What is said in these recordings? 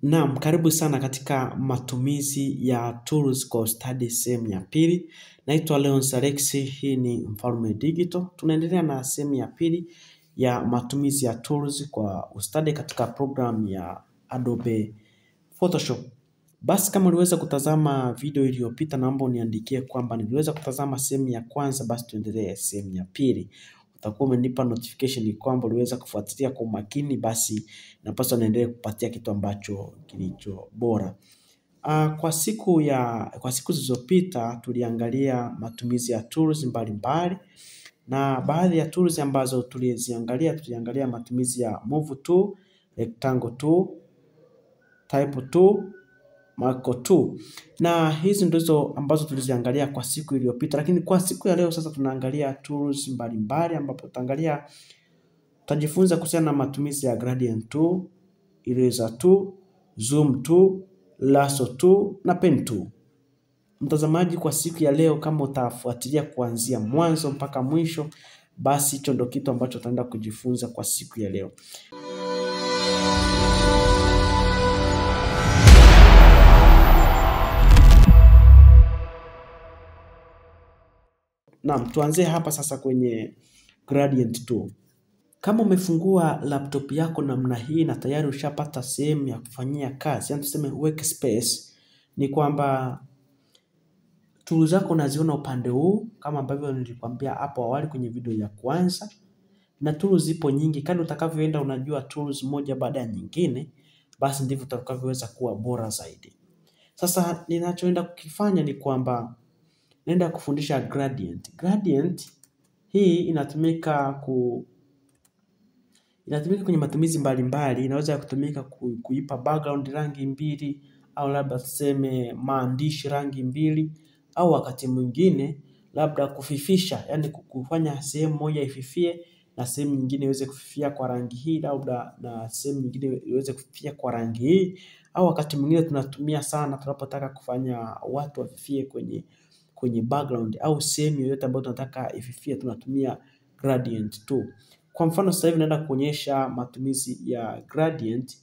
Naam, karibu sana katika matumizi ya tools kwa ustadi sehemu ya pili. Naitwa Leon Alexi, hii ni Mfalme Digital. Tunaendelea na sehemu ya pili ya matumizi ya tools kwa ustadi katika program ya Adobe Photoshop. Basi kama uliweza kutazama video iliyopita, naomba uniandikie kwamba niliweza kutazama sehemu ya kwanza, basi tuendelee sehemu ya pili. Utakuwa umenipa notification kwamba uliweza kufuatilia kwa makini, basi napaswa niendelee kupatia kitu ambacho kilicho bora. Kwa siku zilizopita tuliangalia matumizi ya tools mbalimbali, na baadhi ya tools ambazo tuliangalia matumizi ya move tool, rectangle tool, type tool, marco tool. Na hizi ndizo ambazo tuliziangalia kwa siku iliyopita, lakini kwa siku ya leo sasa tunaangalia tools mbalimbali ambapo tutajifunza kuhusiana na matumizi ya gradient tool, eraser tool, zoom tool, lasso tool na pen tool. Mtazamaji, kwa siku ya leo kama utafuatilia kuanzia mwanzo mpaka mwisho, basi hicho ndio kitu ambacho tutaenda kujifunza kwa siku ya leo. Naam, tuanzie hapa sasa kwenye gradient tool. Kama umefungua laptop yako namna hii na tayari ushapata sehemu ya kufanyia kazi, yani tuseme workspace, ni kwamba tools zako unaziona upande huu kama ambavyo nilikwambia hapo awali kwenye video ya kwanza. Na tools zipo nyingi, kadri utakavyoenda unajua tools moja baada ya nyingine, basi ndivyo utakavyoweza kuwa bora zaidi. Sasa ninachoenda kukifanya ni kwamba naenda kufundisha gradient. Gradient hii inatumika kwenye matumizi mbalimbali. Inaweza kutumika kuipa background rangi mbili, au labda tuseme maandishi rangi mbili, au wakati mwingine labda kufifisha, yani kufanya sehemu moja ififie na sehemu nyingine iweze kufifia kwa rangi hii, labda na sehemu nyingine iweze kufifia kwa rangi hii. Au wakati mwingine tunatumia sana tunapotaka kufanya watu wafifie kwenye background au sehemu yoyote ambayo tunataka ififie, tunatumia gradient tool. Kwa mfano sasa hivi naenda kuonyesha matumizi ya gradient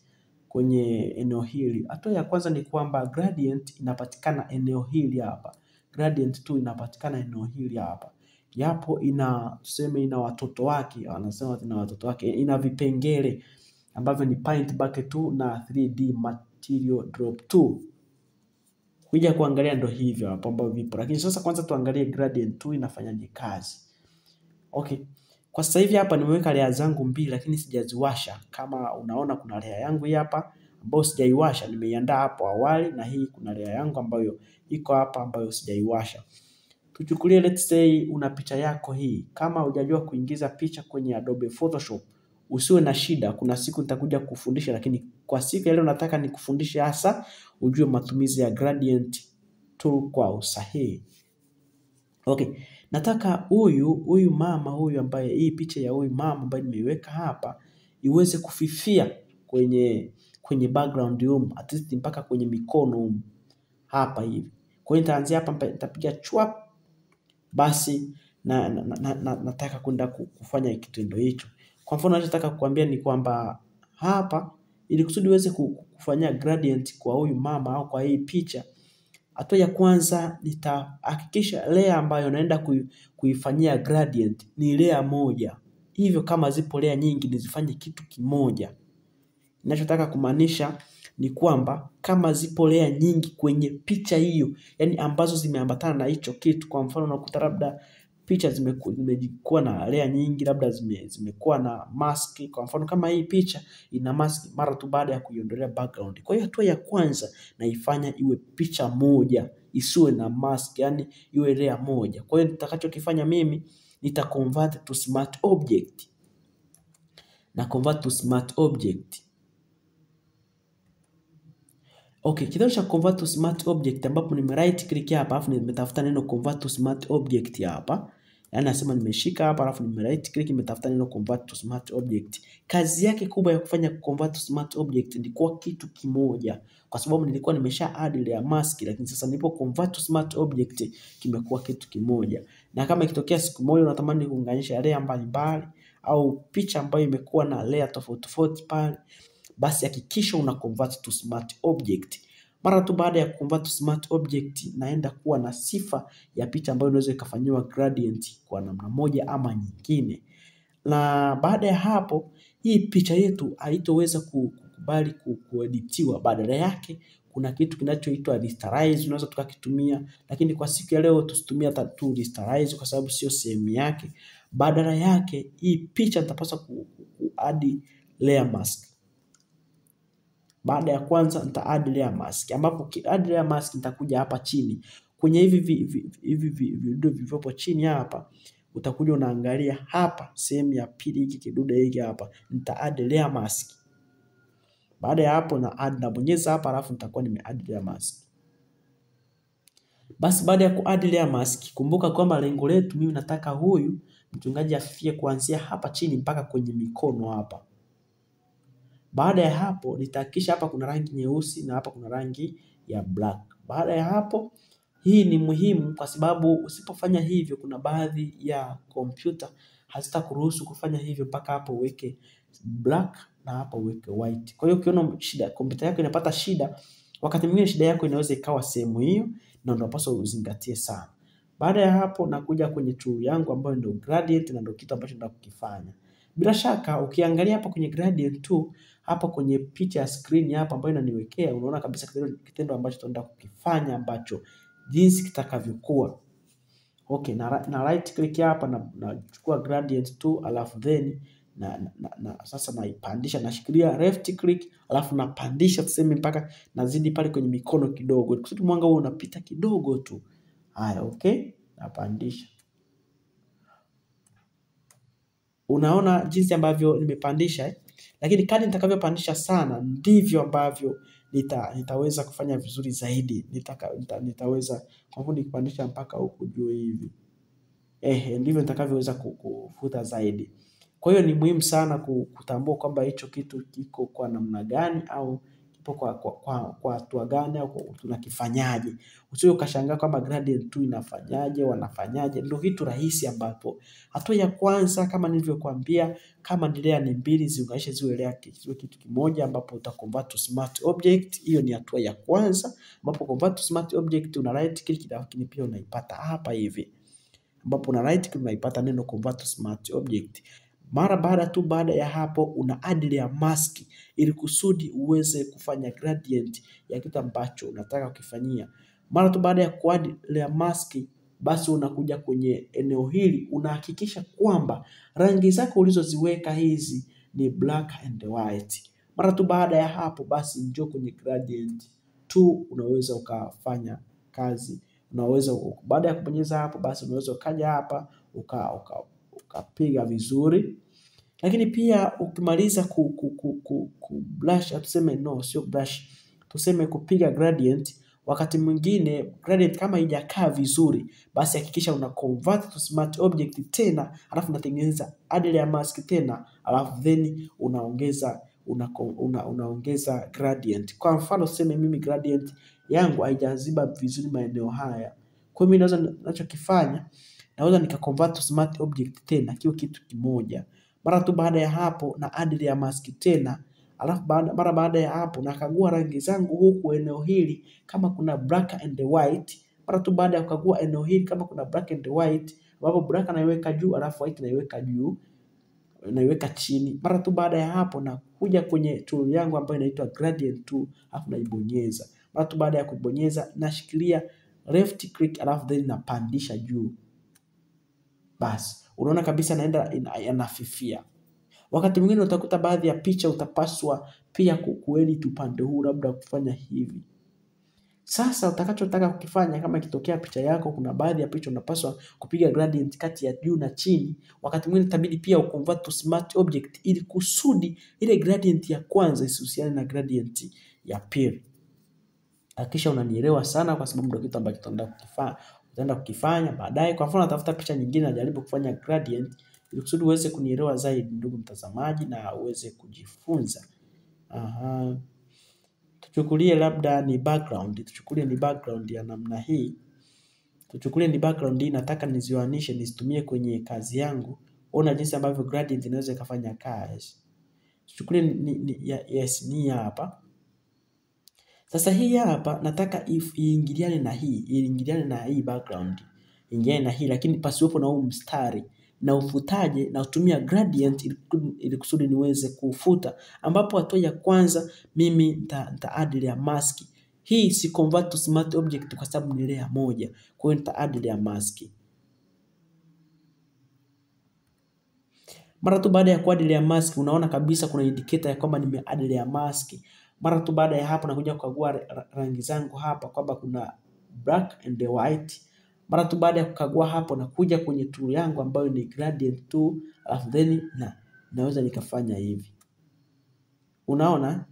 kwenye eneo hili. Hatua ya kwanza ni kwamba gradient inapatikana eneo hili hapa. Gradient tool inapatikana eneo hili hapa. Yapo ina watoto wake, wanasema ina watoto wake, ina vipengele ambavyo ni paint bucket tool na 3D material drop tool. Kuja kuangalia ndo hivyo hapo ambavyo vipo. Lakini sasa kwanza tuangalie gradient tool inafanyaje kazi. Okay. Kwa sasa hivi hapa nimeweka layer zangu mbili lakini sijaziwasha. Kama unaona kuna layer yangu hapa ambayo sijaiwasha, nimeiandaa hapo awali, na hii kuna layer yangu ambayo iko hapa ambayo sijaiwasha. Tuchukulie let's say una picha yako hii. Kama hujajua kuingiza picha kwenye Adobe Photoshop, usiwe na shida, kuna siku nitakuja kufundisha, lakini kwa siku ya leo nataka nikufundishe hasa ujue matumizi ya gradient tool kwa usahihi. Okay, nataka huyu mama huyu ambaye hii picha ya huyu mama ambaye nimeiweka hapa iweze kufifia kwenye background humu, at least mpaka kwenye mikono humu hapa hivi. Kwa hiyo nitaanzia hapa, nitapiga chwap, basi nataka kwenda kufanya kitendo hicho. Kwa mfano nataka kukuambia ni kwamba hapa, ili kusudi uweze kufanya gradient kwa huyu mama au kwa hii picha, hatua ya kwanza nitahakikisha layer ambayo naenda kuifanyia gradient ni layer moja. Hivyo kama zipo layer nyingi nizifanye kitu kimoja. Ninachotaka kumaanisha ni kwamba kama zipo layer nyingi kwenye picha hiyo, yani ambazo zimeambatana na hicho kitu, kwa mfano unakuta labda picha zimekuwa na layer nyingi, labda zimekuwa na mask. Kwa mfano kama hii picha ina mask mara tu baada ya kuiondolea background. Kwa hiyo hatua ya kwanza naifanya iwe picha moja, isiwe na mask, yani iwe layer moja. Kwa hiyo nitakachokifanya mimi nita convert to smart object. Na convert to smart object. Okay, kitendo cha convert to smart object ambapo nime right click hapa alafu nimetafuta neno convert to smart object hapa. Yaani nasema nimeshika hapa alafu nime right click nimetafuta neno convert to smart object. Kazi yake kubwa ya kufanya convert to smart object ni kwa kitu kimoja. Kwa sababu nilikuwa nimesha add layer mask, lakini sasa nilipo convert to smart object kimekuwa kitu kimoja. Na kama ikitokea siku moja unatamani kuunganisha layer mbalimbali au picha ambayo imekuwa na layer tofauti tofauti pale, basi hakikisha una convert to smart object. Mara tu baada ya convert to smart object, naenda kuwa na sifa ya picha ambayo inaweza ikafanywa gradient kwa namna moja ama nyingine. Na baada ya hapo, hii picha yetu haitoweza kukubali kueditiwa. Badala yake kuna kitu kinachoitwa rasterize, unaweza tukakitumia, lakini kwa siku ya leo tusitumia tu rasterize kwa sababu sio sehemu yake. Badala yake hii picha nitapaswa ku-add layer mask. Baada ya kwanza nita add layer mask, ambapo add layer mask nitakuja hapa chini kwenye hivi vidude vilivyopo chini hapa, utakuja unaangalia hapa sehemu ya pili, hiki kidude hiki hapa, nita add layer mask. Baada ya hapo nabonyeza hapa, alafu nitakuwa nime add layer mask. Basi baada ya ku add layer mask, kumbuka kwamba lengo letu, mimi nataka huyu mchungaji afifie kuanzia hapa chini mpaka kwenye mikono hapa. Baada ya hapo nitahakikisha hapa kuna rangi nyeusi na hapa kuna rangi ya black. Baada ya hapo, hii ni muhimu kwa sababu usipofanya hivyo kuna baadhi ya kompyuta hazitakuruhusu kufanya hivyo mpaka hapo uweke black na hapa uweke white. Kwa hiyo ukiona shida kompyuta yako inapata shida, wakati mwingine shida yako inaweza ikawa sehemu hiyo, na unapaswa uzingatie sana. Baada ya hapo nakuja kwenye tool yangu ambayo ndio gradient, na ndio kitu ambacho nataka kukifanya. Bila shaka ukiangalia hapa kwenye gradient tu, hapa kwenye picha ya screen hapa ambayo inaniwekea, unaona kabisa kitendo ambacho tunataka kukifanya ambacho jinsi kitakavyokuwa. Okay, na right click hapa na chukua gradient tu, alafu then sasa naipandisha, nashikilia left click, alafu napandisha tuseme mpaka nazidi pale kwenye mikono kidogo, kusudi mwanga huo unapita kidogo tu. Haya, okay, napandisha. Unaona jinsi ambavyo nimepandisha lakini kadri nitakavyopandisha sana ndivyo ambavyo nitaweza kufanya vizuri zaidi. Nitaweza kwa mfano nikipandisha mpaka huku juu hivi, ndivyo nitakavyoweza kufuta zaidi. Kwa hiyo ni muhimu sana kutambua kwamba hicho kitu kiko kwa namna gani, au kipo kwa hatua gani, au tunakifanyaje. Usije ukashangaa kama gradient tu inafanyaje, wanafanyaje. Ndio vitu rahisi ambapo hatua ya kwanza kama nilivyokuambia, kama ni layer ni mbili ziunganishe ziwe kitu kimoja, ambapo utaconvert to smart object. Hiyo ni hatua ya kwanza, ambapo convert to smart object una right click, lakini pia unaipata hapa hivi, ambapo una right click unaipata neno convert to smart object. Baada ya hapo una add layer mask ili kusudi uweze kufanya gradient ya kitu ambacho unataka kukifanyia. Mara tu baada ya kuadd layer mask, basi unakuja kwenye eneo hili, unahakikisha kwamba rangi zako ulizoziweka hizi ni black and white. Mara tu baada ya hapo, basi njoo kwenye gradient tu, unaweza ukafanya kazi. Baada ya kubonyeza hapo, basi unaweza ukaja hapa ukapiga vizuri. Lakini pia ukimaliza blush, tuseme kupiga gradient, wakati mwingine gradient kama haijakaa vizuri, basi hakikisha una convert to smart object tena, alafu unatengeneza add layer mask tena, alafu then unaongeza gradient. Kwa mfano tuseme mimi gradient yangu haijaziba vizuri maeneo haya. Kwa mimi ninachokifanya, naweza nika-convert to smart object tena kiwe kitu kimoja. Mara tu baada ya hapo na add layer mask tena, alafu mara baada ya hapo nakagua rangi zangu huku eneo hili kama kuna black and white. Mara tu baada ya kukagua eneo hili kama kuna black and white, ambapo black naiweka juu, alafu white naiweka juu, naiweka chini. Mara tu baada ya hapo na kuja kwenye tool yangu ambayo inaitwa gradient tool, alafu naibonyeza. Mara tu baada ya kubonyeza nashikilia left click, alafu then napandisha juu. Basi unaona kabisa naenda yanafifia. Wakati mwingine utakuta baadhi ya picha utapaswa pia kuedit upande huu, labda kufanya hivi. Sasa utakachotaka kukifanya, kama ikitokea picha yako kuna baadhi ya picha unapaswa kupiga gradient kati ya juu na chini, wakati mwingine itabidi pia uconvert to smart object ili kusudi ile gradient ya kwanza isihusiane na gradient ya pili. Hakikisha unanielewa sana, kwa sababu ndio kitu ambacho tutaenda kukifanya baadaye. Kwa mfano natafuta picha nyingine na jaribu kufanya gradient ili kusudi uweze kunielewa zaidi, ndugu mtazamaji, na uweze kujifunza. Tuchukulie labda ni background, tuchukulie ni background ya namna hii. Tuchukulie ni background hii, nataka nizioanishe nizitumie kwenye kazi yangu. Ona jinsi ambavyo gradient inaweza ikafanya kazi. Chukulia yes ni hapa. Sasa hii hapa nataka iingiliane na hii background. Ingiliane na hii lakini pasiwepo na huu mstari. Na ufutaje na utumia gradient ili kusudi niweze kufuta, ambapo hatua ya kwanza mimi nita add layer mask. Hii si convert to smart object kwa sababu ni layer moja. Kwa hiyo nita add layer mask. Mara tu baada ya ku add layer mask unaona kabisa kuna indicator ya kwamba nime add layer mask. Mara tu baada ya hapo nakuja kukagua rangi zangu hapa kwamba kuna black and white. Mara tu baada ya kukagua hapo nakuja kwenye tool yangu ambayo ni gradient tool, alafu then naweza nikafanya hivi. Unaona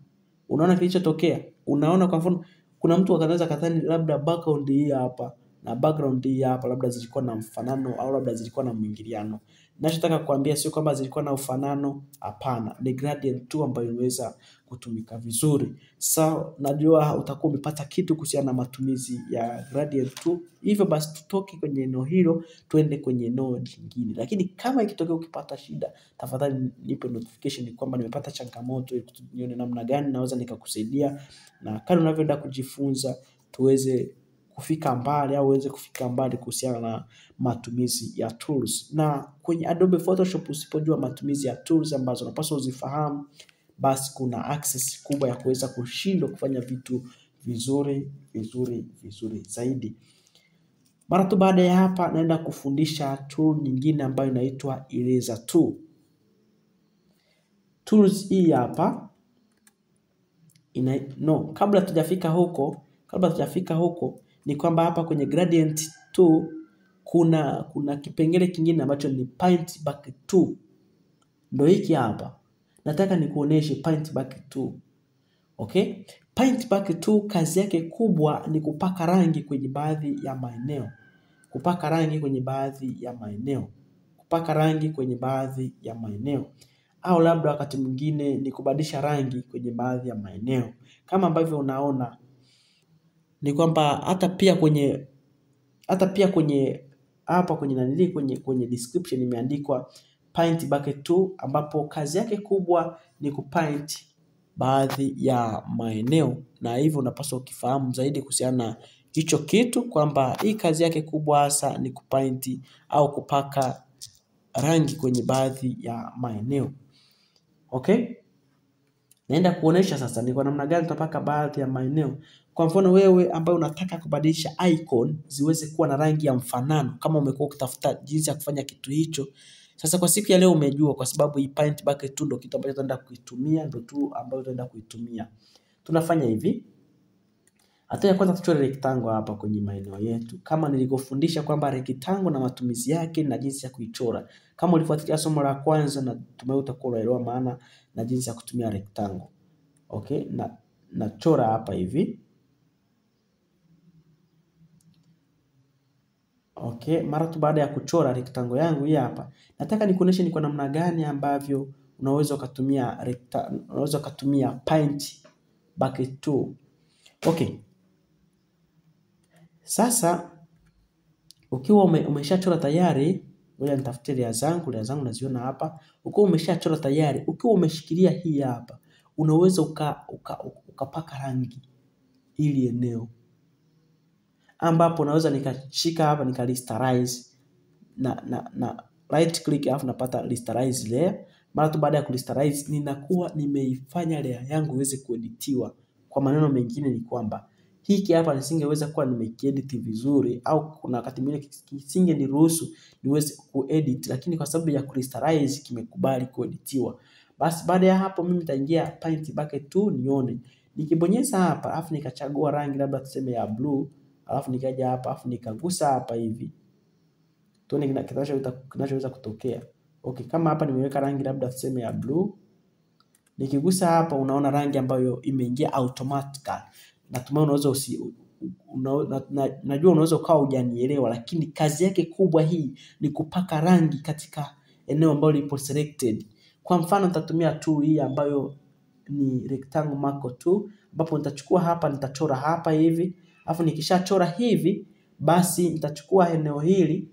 kilichotokea? Unaona kwa mfano kuna mtu anaweza kadhani labda background hii hapa na background hii hapa labda zilikuwa na mfanano au labda zilikuwa na mwingiliano. Ninachotaka kuambia sio kwamba zilikuwa na ufanano, hapana. Ni gradient tu ambayo inaweza kutumika vizuri. So najua utakuwa umepata kitu kuhusiana na matumizi ya gradient tu. Hivyo basi tutoke kwenye eneo hilo tuende kwenye eneo lingine. Lakini kama ikitokea ukipata shida, tafadhali nipe notification kwamba nimepata changamoto ili nione namna gani naweza nikakusaidia, na kadri unavyoenda kujifunza tuweze kufika mbali au uweze kufika mbali kuhusiana na matumizi ya tools. Na kwenye Adobe Photoshop usipojua matumizi ya tools ambazo unapaswa uzifahamu, basi kuna access kubwa ya kuweza kushindwa kufanya vitu vizuri zaidi. Mara tu baada ya hapa naenda kufundisha tool nyingine ambayo inaitwa Eraser tool. Tools hii hapa kabla tujafika huko ni kwamba hapa kwenye gradient tool kuna kipengele kingine ambacho ni paint bucket tool. Ndio hiki hapa. Nataka nikuoneshe paint bucket tool. Okay? Paint bucket tool kazi yake kubwa ni kupaka rangi kwenye baadhi ya maeneo. Au labda wakati mwingine ni kubadilisha rangi kwenye baadhi ya maeneo. Kama ambavyo unaona ni kwamba hata pia kwenye hapa kwenye description imeandikwa paint bucket tool, ambapo kazi yake kubwa ni kupaint baadhi ya maeneo, na hivyo unapaswa ukifahamu zaidi kuhusiana na hicho kitu kwamba hii kazi yake kubwa hasa ni kupaint au kupaka rangi kwenye baadhi ya maeneo. Okay? Naenda kuonesha sasa ni kwa namna gani tutapaka baadhi ya maeneo. Kwa mfano wewe ambaye unataka kubadilisha icon ziweze kuwa na rangi ya mfanano, kama umekuwa ukitafuta jinsi ya kufanya kitu hicho, sasa kwa siku ya leo umejua, kwa sababu hii paint bucket tool ndio kitu ambacho tutaenda kuitumia, ndio tu ambayo tutaenda kuitumia. Tunafanya hivi. Hatua ya kwanza tuchore rectangle hapa kwenye maeneo yetu. Kama nilivyofundisha kwamba rectangle na matumizi yake na jinsi ya kuichora. Kama ulifuatilia somo la kwanza na tumai utakuwa unaelewa maana na jinsi ya kutumia rectangle. Okay? Na chora hapa hivi. Okay, mara tu baada ya kuchora rectangle yangu hii hapa, nataka nikuoneshe ni kwa namna gani ambavyo unaweza kutumia paint bucket tool. Okay. Sasa ukiwa umeshachora tayari, ngoja nitafutie layer zangu naziona hapa. Ukiwa umeshachora tayari, ukiwa umeshikilia hii hapa, unaweza ukapaka rangi ili eneo, ambapo naweza nikashika hapa nika-rasterize na right click alafu napata rasterize layer. Mara tu baada ya ku-rasterize ninakuwa nimeifanya layer yangu iweze kueditiwa. Kwa maneno mengine ni kwamba hiki hapa nisingeweza kuwa nimekiedit vizuri, au kuna wakati mwingine kisingeniruhusu niweze kuedit, lakini kwa sababu ya ku-rasterize kimekubali kueditiwa. Basi baada ya hapo mimi nitaingia paint bucket tool nione. Nikibonyeza hapa alafu nikachagua rangi labda tuseme ya blue, alafu nikaja hapa alafu nikagusa hapa hivi, tuone kinachoweza kutokea. Okay, kama hapa nimeweka rangi labda tuseme ya blue, nikigusa hapa unaona rangi ambayo imeingia automatically. Natumai najua unaweza ukawa hujanielewa, lakini kazi yake kubwa hii ni kupaka rangi katika eneo ambalo lipo selected. Kwa mfano nitatumia tool hii ambayo ni rectangle marker tool, ambapo nitachukua hapa nitachora hapa hivi, alafu nikishachora hivi basi nitachukua eneo hili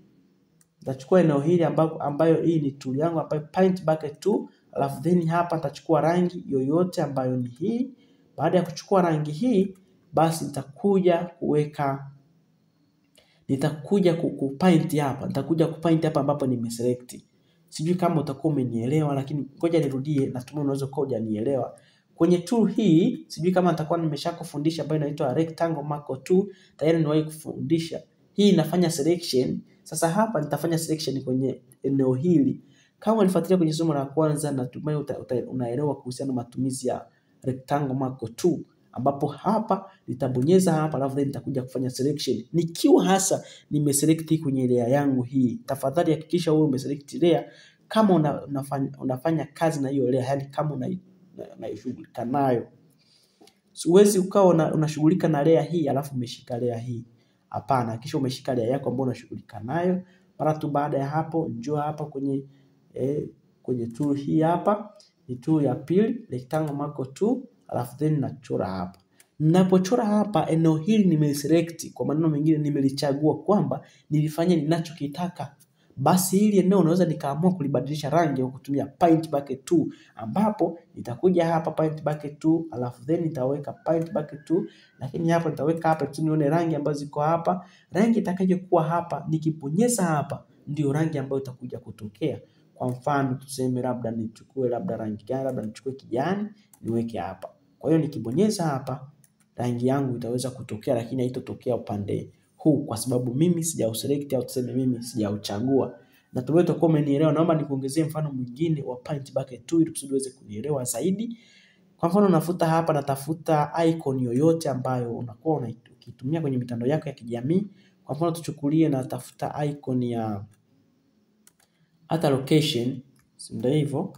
ambayo hii ni tool yangu ambayo paint bucket tool, alafu then hapa nitachukua rangi yoyote ambayo ni hii. Baada ya kuchukua rangi hii, basi nitakuja kupaint hapa. Nitakuja kupaint hapa ambapo nimeselect. Sijui kama utakuwa umenielewa, lakini ngoja nirudie, natumai unaweza kuwa hujanielewa. Kwenye tool hii, sijui kama nitakuwa nimeshakufundisha ambayo inaitwa rectangle marker tool, tayari niwahi kufundisha. Hii inafanya selection. Sasa hapa nitafanya selection kwenye eneo hili. Kama ulifuatilia kwenye somo la kwanza, natumai unaelewa kuhusiana na matumizi ya rectangle marker tool, ambapo hapa nitabonyeza hapa alafu then nitakuja kufanya selection. Nikiwa hasa nimeselect kwenye layer yangu hii. Tafadhali hakikisha wewe umeselect layer kama unafanya kazi na hiyo layer, yani kama unaishughulika nayo. Siwezi ukawa unashughulika na layer hii alafu umeshika layer hii. Hapana, kisha umeshika layer yako ambayo unashughulika nayo. Mara tu baada ya hapo, njoo hapa kwenye tool hii hapa, ni tool ya pili, rectangle marker tool, alafu then nachora hapa. Ninapochora hapa eneo hili nimeselect, kwa maneno mengine nimelichagua kwamba nilifanye ninachokitaka. Basi hili eneo unaweza nikaamua kulibadilisha rangi kwa kutumia paint bucket tool, ambapo nitakuja hapa paint bucket tool, alafu then nitaweka paint bucket tool, lakini hapa nitaweka hapa tu nione rangi ambazo ziko hapa. Rangi itakayokuwa hapa nikibonyeza hapa ndio rangi ambayo itakuja kutokea. Kwa mfano tuseme labda nichukue rangi gani, labda nichukue kijani niweke hapa. Kwa hiyo nikibonyeza hapa rangi yangu itaweza kutokea, lakini haitotokea upande huu kwa sababu mimi sijauselect au tuseme mimi sijauchagua. Natumai utakuwa umenielewa. Naomba nikuongezee mfano mwingine wa paint bucket tool ili kusudi uweze kunielewa zaidi. Kwa mfano nafuta hapa, natafuta icon yoyote ambayo unakuwa ukitumia kwenye mitandao yako ya kijamii. Kwa mfano tuchukulie natafuta icon ya hata location, ndio hivyo.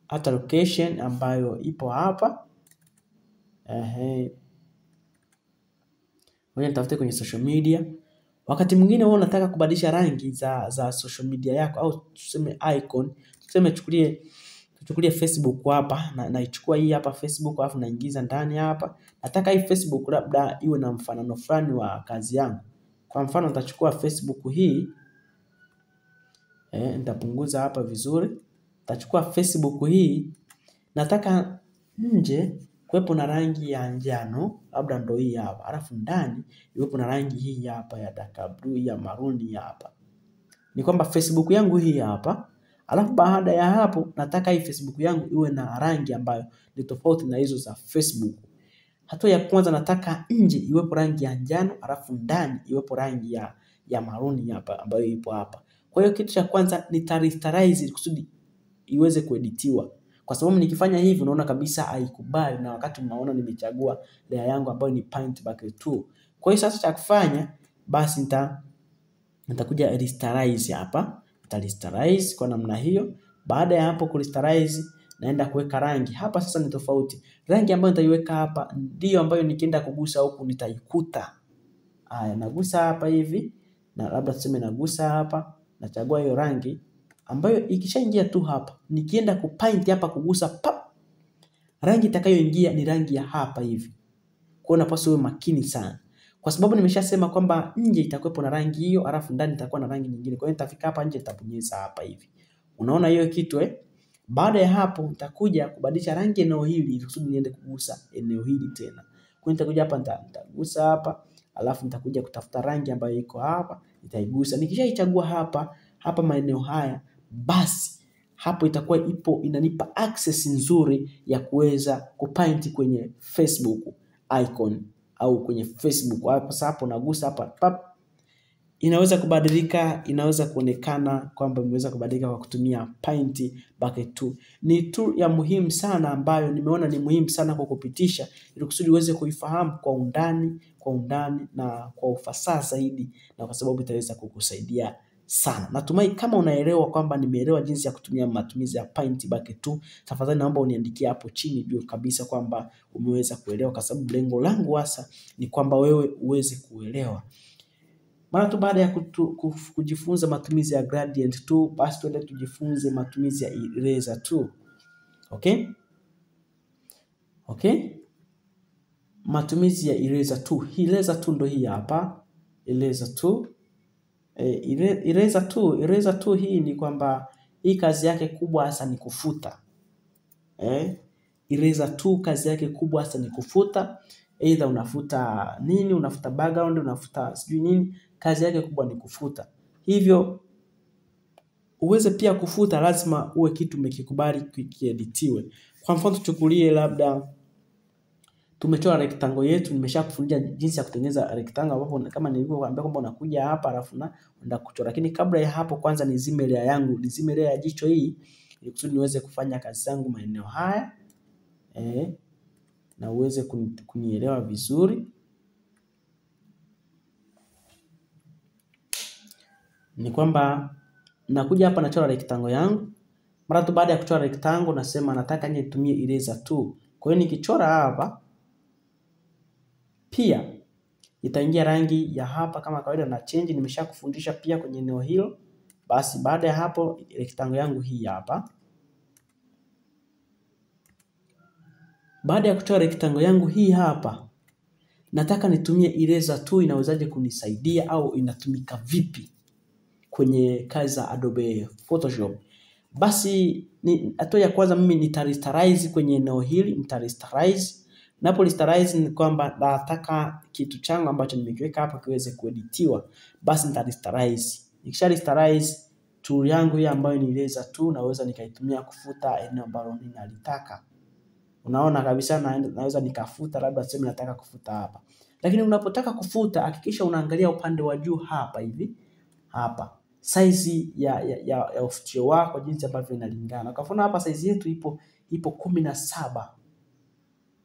Hata location ambayo ipo hapa. Ngoja nitafute kwenye social media. Wakati mwingine wewe unataka kubadilisha rangi za social media yako au tuseme icon. Tuseme tuchukulie Facebook hapa, naichukua hii hapa Facebook alafu naingiza ndani hapa. Nataka hii Facebook labda iwe na mfanano fulani wa kazi yangu. Kwa mfano nitachukua Facebook hii. Nitapunguza hapa vizuri. Nitachukua Facebook hii. Nataka nje kuwepo na rangi ya njano, labda ndio hii hapa. Alafu ndani iwepo na rangi hii hapa ya dark blue, ya maroon hapa. Ni kwamba Facebook yangu hii hapa. Alafu baada ya hapo nataka hii Facebook yangu iwe na rangi ambayo ni tofauti na hizo za Facebook. Hatua ya kwanza nataka nje iwepo rangi ya njano, alafu ndani iwepo rangi ya maroon hapa ambayo ipo hapa. Kwa hiyo kitu cha kwanza nitaristerize kusudi iweze kueditiwa. Kwa sababu nikifanya hivi unaona kabisa haikubali, na wakati unaona nimechagua layer yangu ambayo ni paint bucket tool. Kwa hiyo sasa cha kufanya basi nitakuja rasterize hapa. Rasterize kwa namna hiyo. Baada ya hapo rasterize naenda kuweka rangi. Hapa sasa ni tofauti. Rangi ambayo nitaiweka hapa ndio ambayo nikienda kugusa huku nitaikuta. Haya, nagusa hapa hivi na labda tuseme nagusa hapa, nachagua hiyo rangi ambayo ikishaingia tu hapa, nikienda kupaint hapa kugusa pap, rangi itakayoingia ni rangi ya hapa hivi. Kwa hiyo unapaswa uwe makini sana. Kwa sababu nimeshasema kwamba nje itakuwepo na rangi hiyo, alafu ndani itakuwa na rangi nyingine. Kwa hiyo nitafika hapa nje nitabonyeza hapa hivi. Unaona hiyo kitu Baada ya hapo nitakuja kubadilisha rangi eneo hili ili kusudi niende kugusa eneo hili tena. Kwa hiyo nitakuja hapa nitagusa hapa, alafu nitakuja kutafuta rangi ambayo iko hapa, nitaigusa. Nikishaichagua hapa maeneo haya, basi hapo itakuwa inanipa access nzuri ya kuweza kupaint kwenye Facebook icon au kwenye Facebook. Hapo nagusa hapa pap, inaweza kubadilika, inaweza kuonekana kwamba imeweza kubadilika kwa kutumia paint bucket tool. Ni tool ya muhimu sana ambayo nimeona ni muhimu sana kwa kupitisha ili kusudi uweze kuifahamu kwa undani na kwa ufasaha zaidi, na kwa sababu itaweza kukusaidia sana. Natumai kama unaelewa kwamba nimeelewa jinsi ya kutumia matumizi ya paint bucket tool. Tafadhali naomba uniandikie hapo chini juu kabisa kwamba umeweza kuelewa, kwa sababu lengo langu hasa ni kwamba wewe uweze kuelewa. Mara tu baada ya kujifunza matumizi ya gradient tool, basi tuende tujifunze matumizi ya eraser tool. Okay? Matumizi ya eraser tool. Eraser tool ndio hii hapa. Eraser tool. Eraser tool hii ni kwamba hii kazi yake kubwa hasa ni kufuta. Eraser tool kazi yake kubwa hasa ni kufuta. Either unafuta nini, unafuta background, unafuta sijui nini, kazi yake kubwa ni kufuta. Hivyo uweze pia kufuta lazima uwe kitu umekikubali kieditiwe. Kwa mfano tuchukulie labda tumechora rectangle yetu, nimeshakufundisha jinsi ya kutengeneza rectangle ambapo kama nilivyokuambia kwamba unakuja hapa alafu unaenda kuchora. Lakini kabla ya hapo kwanza nizime layer yangu, nizime layer ya jicho hii ili kusudi niweze kufanya kazi zangu maeneo haya. Na uweze kunielewa vizuri. Ni kwamba nakuja hapa nachora rectangle yangu. Mara tu baada ya kuchora rectangle nasema nataka nitumie eraser tool. Kwa hiyo nikichora hapa pia itaingia rangi ya hapa kama kawaida na change, nimeshakufundisha pia kwenye eneo hilo. Basi baada ya hapo rectangle yangu hii hapa. Baada ya kuchora rectangle yangu hii hapa, nataka nitumie eraser tool. Inawezaje kunisaidia au inatumika vipi kwenye kazi za Adobe Photoshop? Basi hatua ya kwanza mimi nitaresterize kwenye eneo hili, nitaresterize. Napo rasterize ni kwamba nataka kitu changu ambacho nimekiweka hapa kiweze kueditiwa. Basi nitaresterize. Nikisha rasterize tool yangu hii ambayo ni eraser tool naweza nikaitumia kufuta eneo ambalo ninalitaka. Unaona kabisa naweza nikafuta, labda sema nataka kufuta hapa. Lakini unapotaka kufuta hakikisha unaangalia upande wa juu hapa hivi. Hapa size ya ufutio wako jinsi ambavyo inalingana. Kwa mfano hapa size yetu ipo 17.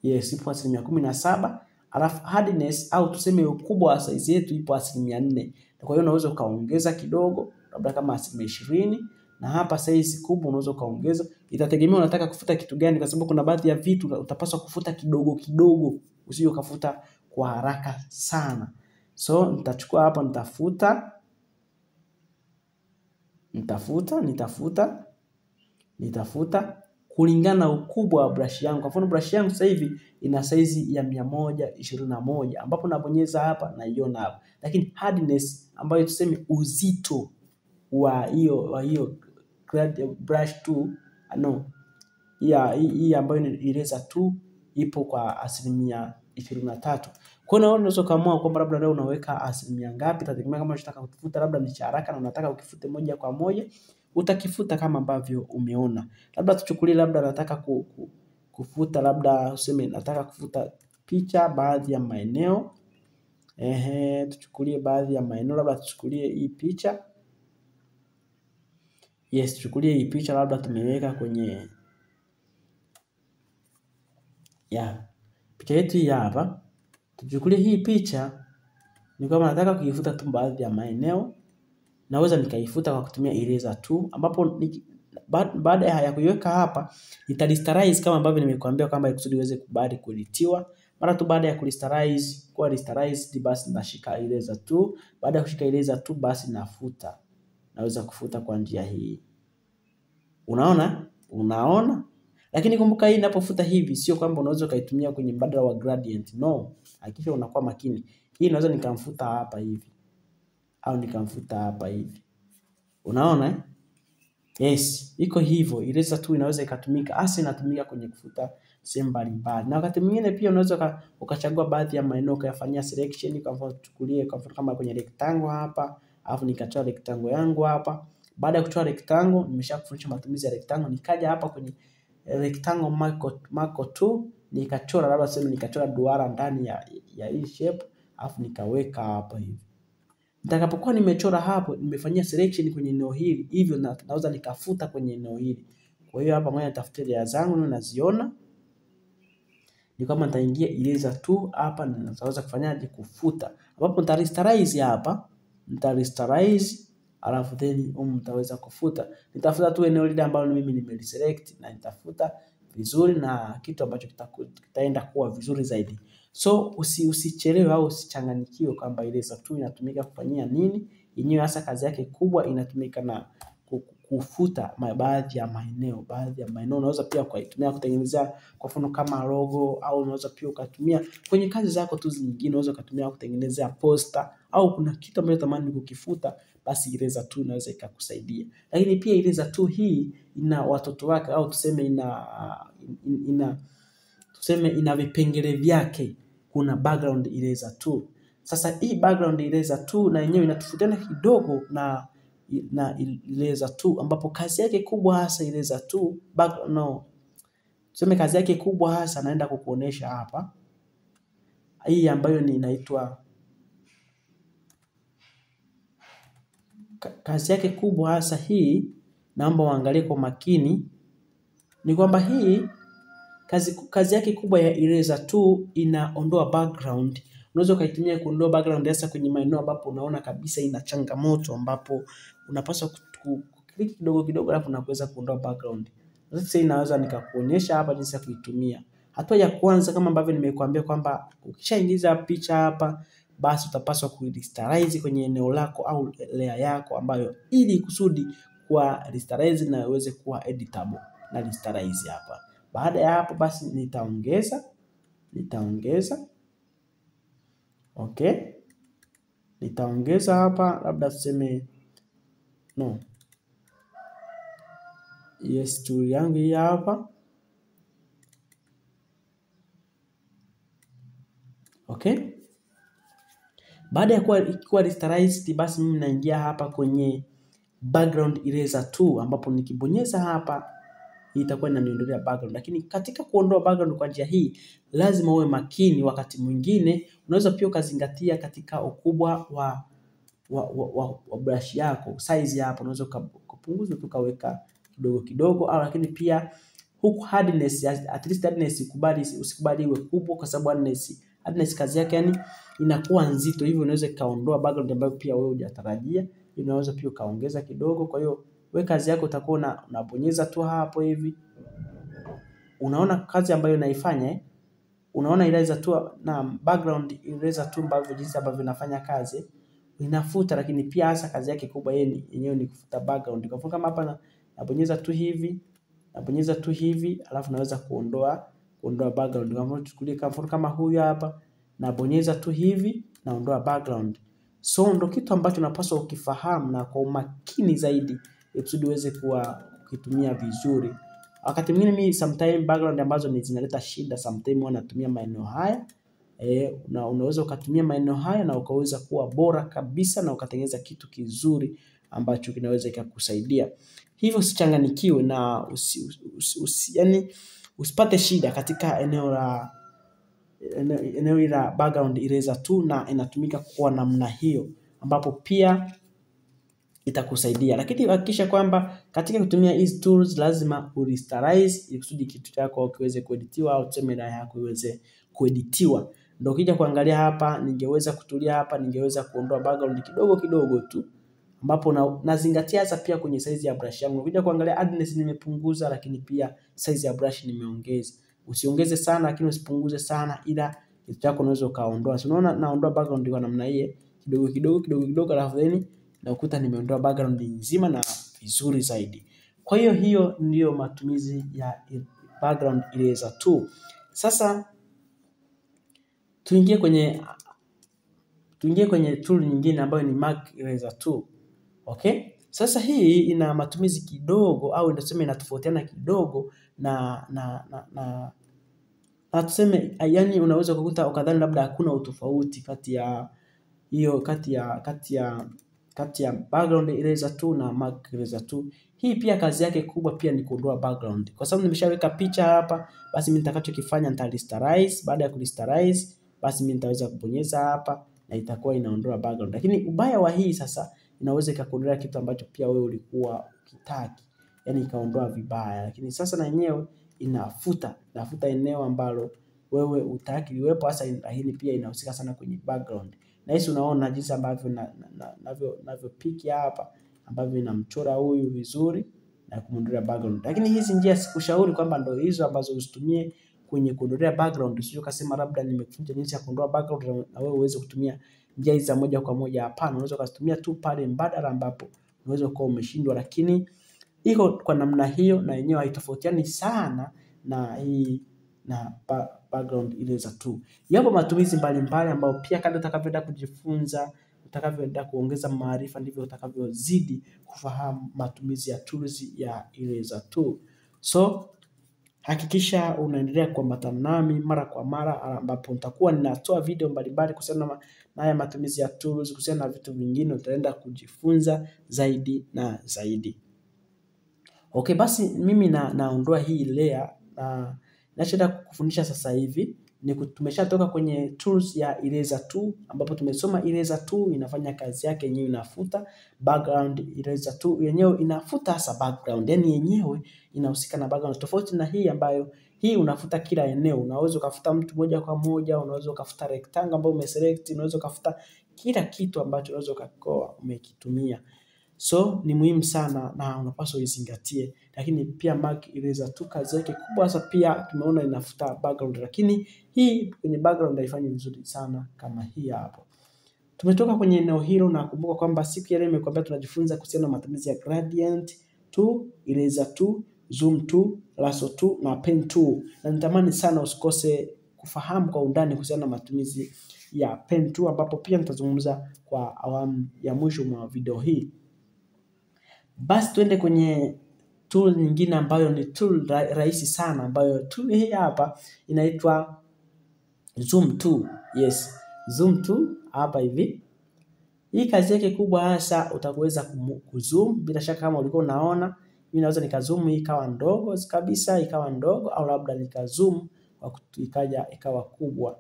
Yes, ipo 17%. Alafu hardness au tuseme ukubwa wa size yetu ipo 4%. Kwa hiyo unaweza ukaongeza kidogo, labda kama 20%. Na hapa size kubwa unaweza ukaongeza. Itategemea unataka kufuta kitu gani, kwa sababu kuna baadhi ya vitu utapaswa kufuta kidogo kidogo, usije ukafuta kwa haraka sana. So nitachukua hapa nitafuta kulingana na ukubwa wa brush yangu. Kwa mfano brush yangu sasa hivi ina size ya 121 ambapo nabonyeza hapa na iona hapa. Lakini hardness ambayo tuseme uzito wa hiyo brush 2 hii ambayo ni eraser 2 ipo kwa 23%. Kwa hiyo unaweza kaamua kwamba labda leo unaweka asilimia ngapi, itategemea kama unataka kufuta labda ni cha haraka na unataka ukifute moja kwa moja, utakifuta kama ambavyo umeona. Labda tuchukulie labda nataka kufuta labda useme nataka kufuta picha baadhi ya maeneo. Tuchukulie baadhi ya maeneo, labda tuchukulie hii picha. Yes, tuchukulie hii picha labda tumeweka kwenye picha yetu hii hapa. Tuchukulie hii picha ni kama nataka kuifuta tu baadhi ya maeneo. Naweza nikaifuta kwa kutumia eraser tool ambapo baada ya kuiweka hapa nitaresterize kama ambavyo nimekuambia kwamba ikusudi iweze kubali kueditiwa. Mara tu baada ya kuresterize basi nashika eraser tool. Baada ya kushika eraser tool basi nafuta. Naweza kufuta kwa njia hii. Unaona? Lakini kumbuka hii ninapofuta hivi sio kwamba unaweza kaitumia kwenye mbadala wa gradient. No, hakikisha unakuwa makini. Hii naweza nikamfuta hapa hivi au nikamfuta hapa hivi. Unaona? Yes, iko hivyo. Eraser tool inaweza ikatumika, hasa inatumika kwenye kufuta sehemu mbalimbali. Na wakati mwingine pia unaweza ukachagua baadhi ya maeneo ukayafanyia selection. Kwa mfano tuchukulie kwa mfano kama kwenye rectangle hapa, alafu nikachora rectangle yangu hapa. Baada ya kuchora rectangle, nimeshakufundisha matumizi ya rectangle, nikaja hapa kwenye rectangle mark 2, nikachora labda sema nikachora duara ndani ya hii shape, alafu nikaweka hapa hivi. Nitakapokuwa nimechora hapo, nimefanyia selection kwenye eneo hili, hivyo naweza nikafuta kwenye eneo hili. Kwa hiyo hapa ngoja nitafute layer zangu naziona. Ni kama nitaingia eraser tool hapa na nitaweza kufanyaje kufuta. Ambapo nitaresterize hapa, nitaresterize alafu then nitaweza kufuta. Nitafuta tu eneo lile ambalo mimi nimeliselect na nitafuta vizuri na kitu ambacho kitaenda kuwa vizuri zaidi. So usichelewe au usichanganyikiwe kwamba eraser tool inatumika kufanyia nini. Yenyewe hasa kazi yake kubwa inatumika na kufuta baadhi ya maeneo. Unaweza pia kuitumia kutengenezea kwa mfano kama logo, au unaweza pia ukatumia kwenye kazi zako tu zingine. Unaweza kutumia kutengenezea poster, au kuna kitu ambacho unatamani kukifuta, basi eraser tool inaweza ikakusaidia. Lakini pia eraser tool hii ina watoto wake, au tuseme ina vipengele vyake. Kuna background eraser tool. Sasa hii background eraser tool na yenyewe inatofautiana kidogo na eraser tool, ambapo kazi yake kubwa hasa eraser tool tuseme kazi yake kubwa hasa naenda kukuonesha hapa. Hii ambayo ni inaitwa kazi yake kubwa hasa hii, naomba uangalie kwa makini, ni kwamba hii kazi yake kubwa ya eraser tool inaondoa background. Unaweza ukaitumia kuondoa background hasa kwenye maeneo ambapo unaona kabisa ina changamoto, ambapo unapaswa kuklik kidogo kidogo alafu unaweza kuondoa background. Sasa inaweza nikakuonyesha hapa jinsi ya kuitumia. Hatua ya kwanza, kama ambavyo nimekuambia kwamba ukishaingiza picha hapa, basi utapaswa kuirestarize kwenye eneo lako au layer yako, ambayo ili kusudi kwa restarize na iweze kuwa editable na restarize hapa. Baada ya hapo basi nitaongeza okay, nitaongeza hapa labda tuseme yes tool yangu hii hapa. Okay, baada ya kuwa restarize, basi mimi naingia hapa kwenye background eraser tool, ambapo nikibonyeza hapa itakuwa inaniondolea background. Lakini katika kuondoa background kwa njia hii lazima uwe makini. Wakati mwingine unaweza pia ukazingatia katika ukubwa wa brush yako, size hapo unaweza kupunguza tukaweka kidogo kidogo, au lakini pia huku hardness, at least hardness usikubali iwe kubwa, kwa sababu hardness kazi yake yani inakuwa nzito, hivyo unaweza kaondoa background ambayo pia wewe hujatarajia. Unaweza pia kaongeza kidogo. Kwa hiyo wewe kazi yako utakuwa unabonyeza tu hapo hivi. Unaona kazi ambayo naifanya unaona eraser tool na background eraser tool ambavyo jinsi ambavyo inafanya kazi, inafuta. Lakini pia hasa kazi yake kubwa yenyewe ni kufuta background. Kwa mfano kama hapa nabonyeza tu hivi alafu naweza kuondoa background. Kwa mfano tuchukulie kama huyu hapa, nabonyeza tu hivi naondoa background. So ndo kitu ambacho napaswa ukifahamu na kwa umakini zaidi kusudi uweze kukitumia vizuri. Wakati mwingine mimi sometimes background ambazo zinaleta shida, sometimes wanatumia maeneo haya. Na unaweza ukatumia maeneo haya na ukaweza kuwa bora kabisa na ukatengeneza kitu kizuri ambacho kinaweza kukusaidia. Hivyo usichanganikiwe na usipate shida katika eneo la background eraser tool, na inatumika kwa namna hiyo ambapo pia itakusaidia. Lakini hakikisha kwamba katika kutumia hizi tools lazima urestarize ili kusudi kitu chako kiweze kueditiwa au tuseme layer yako iweze kueditiwa. Ndio ukija kuangalia hapa, ningeweza kutulia hapa, ningeweza kuondoa background kidogo kidogo tu, ambapo nazingatia hasa pia kwenye size ya brush yangu. Ukija kuangalia hardness nimepunguza, lakini pia size ya brush nimeongeza. Usiongeze sana lakini usipunguze sana, ila kitu chako unaweza kaondoa. So unaona naondoa background kwa namna hii kidogo alafu then na ukuta nimeondoa background nzima na vizuri zaidi. Kwa hiyo ndio matumizi ya background eraser tool. Sasa tuingie kwenye tool nyingine ambayo ni mark eraser tool. Okay? Sasa hii ina matumizi kidogo, au ndoseme inatofautiana kidogo na tuseme yani unaweza kukuta ukadhani labda hakuna utofauti kati ya background eraser tool na mark eraser tool. Hii pia kazi yake kubwa pia ni kuondoa background. Kwa sababu nimeshaweka picha hapa, basi mimi nitakachokifanya nita-rasterize. Baada ya ku-rasterize, basi mimi nitaweza kubonyeza hapa na itakuwa inaondoa background. Lakini ubaya wa hii sasa, inaweza ikakuondolea kitu ambacho pia wewe ulikuwa ukitaki, yani ikaondoa vibaya. Lakini sasa na yenyewe inafuta eneo ambalo wewe utaki liwepo hasa, lakini pia inahusika sana kwenye background. Na hisi unaona jinsi ambavyo navyo piki hapa, ambavyo inamchora huyu vizuri na kumondolea background. Lakini hizi njia sikushauri kwamba ndio hizo ambazo usitumie kwenye kuondolea background. Usije ukasema labda nimekufunza jinsi ya kuondoa background na wewe uweze kutumia njia hizi za moja kwa moja. Hapana, unaweza kutumia tu pale mbadala ambapo unaweza kuwa umeshindwa, lakini iko kwa namna hiyo na yenyewe haitofautiani sana na hii na background eraser tool. Yapo matumizi mbalimbali ambayo pia kadri utakavyoenda kujifunza utakavyoenda kuongeza maarifa ndivyo utakavyozidi kufahamu matumizi ya tools ya Eraser Tool. So hakikisha unaendelea kuambatana nami mara kwa mara, ambapo nitakuwa ninatoa video mbalimbali kuhusiana na haya matumizi ya tools, kuhusiana na vitu vingine utaenda kujifunza zaidi na zaidi. Okay, basi mimi naondoa hii layer na ninachoenda kukufundisha sasa hivi ni tumeshatoka kwenye tools ya Eraser Tool, ambapo tumesoma Eraser Tool inafanya kazi yake yenyewe, inafuta background. Eraser Tool yenyewe inafuta hasa background, yani yenyewe inahusika na background, tofauti na hii ambayo hii unafuta kila eneo. Unaweza ukafuta mtu moja kwa moja, unaweza ukafuta rectangle ambayo umeselect, unaweza ukafuta kila kitu ambacho unaweza ukakoa umekitumia. So ni muhimu sana na unapaswa uizingatie. Lakini pia Mac Eraser Tool kazi yake kubwa hasa pia tumeona inafuta background, lakini hii kwenye background haifanyi vizuri sana kama hii hapo. Tumetoka kwenye eneo hilo na kumbuka kwamba siku ya leo nimekuambia tunajifunza kuhusiana na matumizi ya gradient tool, eraser tool, zoom tool, lasso tool na pen tool. Na nitamani sana usikose kufahamu kwa undani kuhusiana na matumizi ya pen tool, ambapo pia nitazungumza kwa awamu ya mwisho mwa video hii. Basi tuende kwenye tool nyingine ambayo ni tool rahisi sana, ambayo tool hii hapa inaitwa zoom tool. Yes, zoom tool hapa hivi. Hii kazi yake kubwa hasa utaweza kuzoom. Bila shaka kama ulikuwa unaona, mimi naweza nikazoom hii ikawa ndogo kabisa, ikawa ndogo, au labda nikazoom ikaja ikawa kubwa.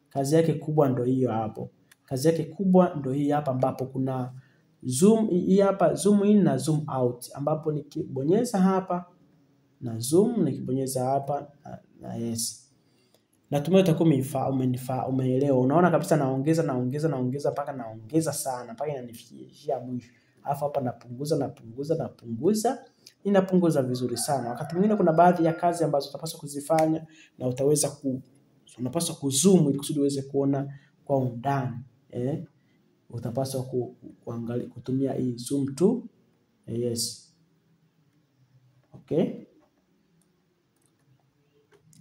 Kazi yake kubwa ndio hiyo hapo. Kazi yake kubwa ndio hii hapa, ambapo kuna zoom hii hapa, zoom in na zoom out, ambapo nikibonyeza hapa na zoom, nikibonyeza hapa na yes. Natumai utakuwa umeelewa. Unaona kabisa naongeza mpaka naongeza sana mpaka inanifikia mwisho. Alafu hapa napunguza, inapunguza vizuri sana. Wakati mwingine kuna baadhi ya kazi ambazo utapaswa kuzifanya na unapaswa kuzoom ili kusudi uweze kuona kwa undani. Utapaswa kuangalia kutumia hii zoom tool. Yes. Okay.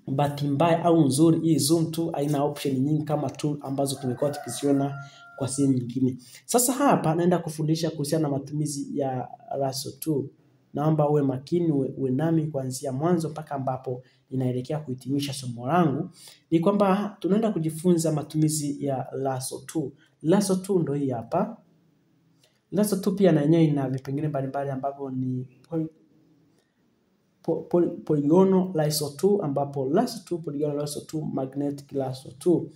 Bahati mbaya au nzuri, hii zoom tool haina option nyingi kama tool ambazo tumekuwa tukiziona kwa sehemu nyingine. Sasa hapa naenda kufundisha kuhusiana na matumizi ya lasso tool. Naomba uwe makini, uwe nami kuanzia mwanzo mpaka ambapo inaelekea kuhitimisha somo langu. Ni kwamba tunaenda kujifunza matumizi ya lasso tool. Lasso tool ndio hii hapa. Lasso tool pia na yenyewe ina vipengele mbalimbali ambavyo ni polygonal lasso tool, ambapo lasso tool, polygonal lasso tool, magnetic lasso tool.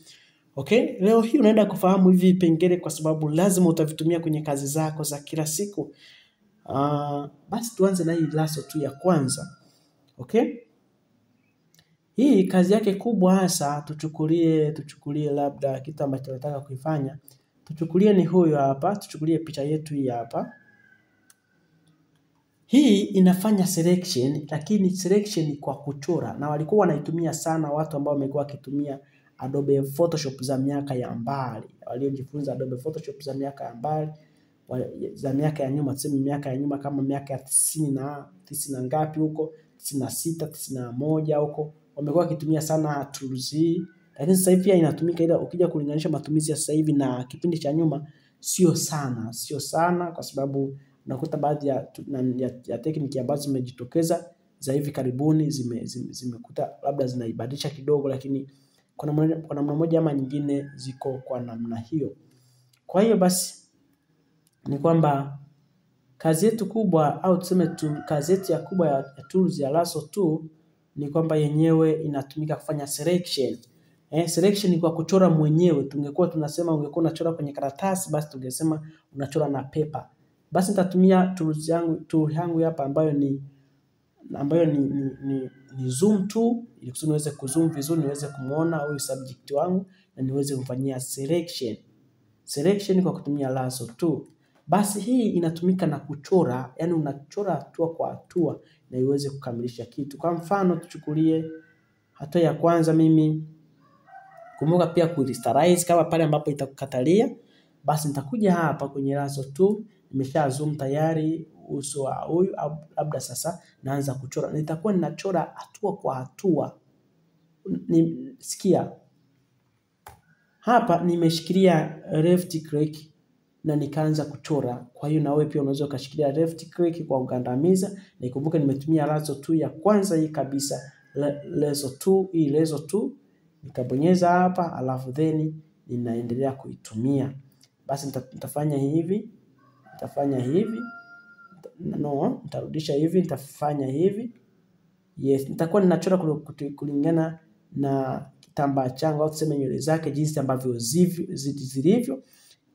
Okay, leo hii unaenda kufahamu hivi vipengele kwa sababu lazima utavitumia kwenye kazi zako za kila siku. Basi tuanze na hii lasso tool ya kwanza. Okay? Hii kazi yake kubwa hasa tuchukulie labda kitu ambacho tunataka kuifanya. Tuchukulie ni huyo hapa, tuchukulie picha yetu hii hapa. Hii inafanya selection, lakini selection kwa kuchora, na walikuwa wanaitumia sana watu ambao wamekuwa wakitumia Adobe Photoshop za miaka ya mbali. Waliojifunza Adobe Photoshop za miaka ya mbali, za miaka ya nyuma, tuseme miaka ya nyuma kama miaka ya 90 na ngapi huko, 96, 91 huko, wamekuwa wakitumia sana tools hii. Lakini sasa hivi pia inatumika, ila ukija kulinganisha matumizi ya sasa hivi na kipindi cha nyuma sio sana kwa sababu unakuta baadhi ya tekniki ambazo zimejitokeza za hivi karibuni zimekuta labda zinaibadilisha kidogo, lakini kwa namna moja ama nyingine ziko kwa namna hiyo. Kwa hiyo basi ni kwamba kazi yetu kubwa, au tuseme kazi yetu ya kubwa ya tools ya lasso tool ni kwamba yenyewe inatumika kufanya selection. Selection ni kwa kuchora mwenyewe. Tungekuwa tunasema ungekuwa unachora kwenye karatasi, basi tungesema unachora na paper. Basi nitatumia tool yangu hapa ambayo ni zoom tool, ili kusudi niweze kuzoom vizuri, niweze kumuona huyu subject wangu na niweze kumfanyia selection kwa kutumia lasso tool. Basi hii inatumika na kuchora, yani unachora hatua kwa hatua na iweze kukamilisha kitu. Kwa mfano tuchukulie hatua ya kwanza, mimi kumbuka pia ku-rasterize kama pale ambapo itakukatalia. Basi nitakuja hapa kwenye lasso tool, nimesha zoom tayari uso wa huyu, labda sasa naanza kuchora. Nitakuwa ninachora hatua kwa hatua. Sikia. Hapa nimeshikilia left click na nikaanza kuchora. Kwa hiyo na wewe pia unaweza ukashikilia left click kwa kugandamiza, na ikumbuke nimetumia lazo tu ya kwanza hii kabisa, lazo tu, hii lazo tu nikabonyeza hapa, alafu then ninaendelea kuitumia. Basi nitafanya hivi, nitarudisha hivi, nitafanya hivi. Yes, nitakuwa ninachora kulingana na kitambaa changu au tuseme nywele zake jinsi ambavyo zilivyo.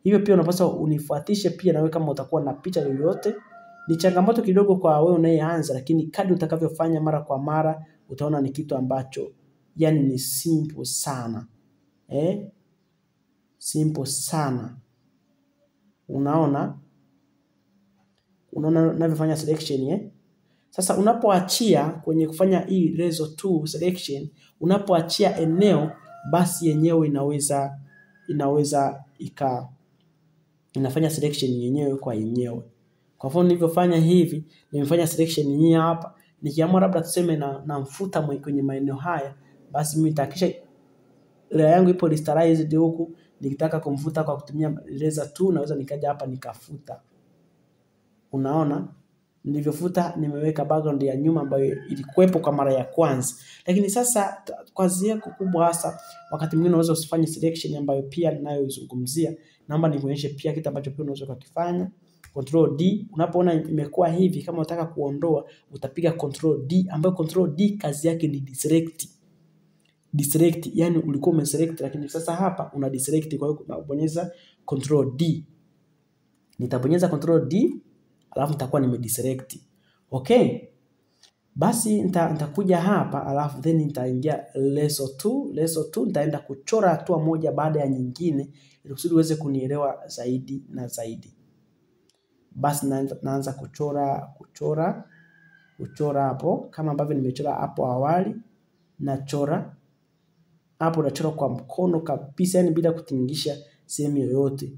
Hivyo pia unapaswa unifuatishe pia na wewe kama utakuwa na picha yoyote. Ni changamoto kidogo kwa wewe unayeanza, lakini kadri utakavyofanya mara kwa mara utaona ni kitu ambacho yani ni simple sana. Simple sana. Unaona unavyofanya selection Sasa unapoachia kwenye kufanya hii lazo 2 selection, unapoachia eneo basi yenyewe inaweza inafanya selection yenyewe kwa yenyewe. Kwa mfano nilivyofanya hivi, nimefanya selection hii hapa. Nikiamua labda tuseme na mfuta kwenye maeneo haya, basi mimi nitahakisha layer yangu ipo rasterized huku. Nikitaka kumfuta kwa kutumia laser 2 naweza nikaja hapa nikafuta. Unaona? Nilivyofuta nimeweka background ya nyuma ambayo ilikuwepo kwa mara ya kwanza. Lakini sasa kwa zieko kubwa hasa wakati mwingine unaweza usifanye selection ambayo pia ninayozungumzia. Naomba nikuonyeshe pia kitu ambacho pia unaweza kukifanya. Control D, unapoona imekuwa hivi, kama unataka kuondoa utapiga Control D, ambayo Control D kazi yake ni deselect, yani ulikuwa umeselect lakini sasa hapa una deselect. Kwa hiyo unabonyeza Control D. Nitabonyeza Control D alafu nitakuwa nimedeselect. Okay? Basi nitakuja hapa alafu then nitaingia lazo 2 nitaenda kuchora hatua moja baada ya nyingine ili kusudi uweze kunielewa zaidi na zaidi. Basi naanza kuchora hapo kama ambavyo nimechora hapo awali. Nachora hapo, nachora kwa mkono kabisa, yani bila kutingisha sehemu yoyote.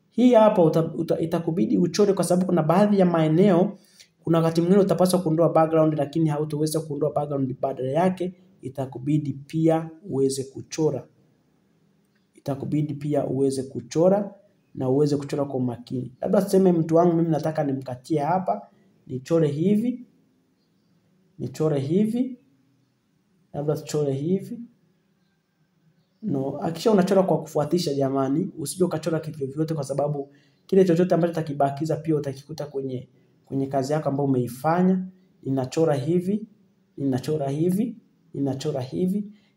Hii hapa itakubidi uchore kwa sababu kuna baadhi ya maeneo kuna wakati mwingine utapaswa kuondoa background lakini hautaweza kuondoa background, badala yake itakubidi pia uweze kuchora. Na uweze kuchora kwa makini. Labda tuseme mtu wangu mimi nataka nimkatie hapa, nichore hivi. Labda tuchore hivi. Hakikisha unachora kwa kufuatisha jamani, usije ukachora kitu vyote kwa sababu kile chochote ambacho utakibakiza pia utakikuta kwenye kazi yako ambayo umeifanya. Ninachora hivi.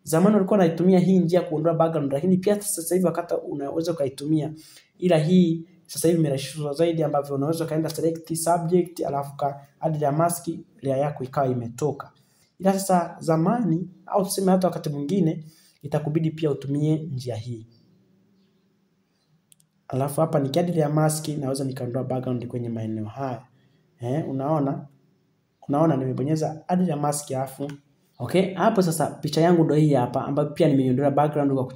Zamani ulikuwa unaitumia hii njia kuondoa background, lakini pia sasa hivi wakati unaweza ukaitumia, ila hii sasa hivi imerahisishwa zaidi ambavyo unaweza kaenda select subject alafu add layer mask, layer yako ikawa imetoka. Ila sasa zamani au tuseme hata wakati mwingine itakubidi pia utumie njia hii. Alafu hapa nikiadd layer mask naweza nikaondoa background kwenye maeneo haya. Unaona nimebonyeza add layer mask alafu okay, hapo sasa picha yangu ndio hii hapa ambayo pia nimeiondoa background kwa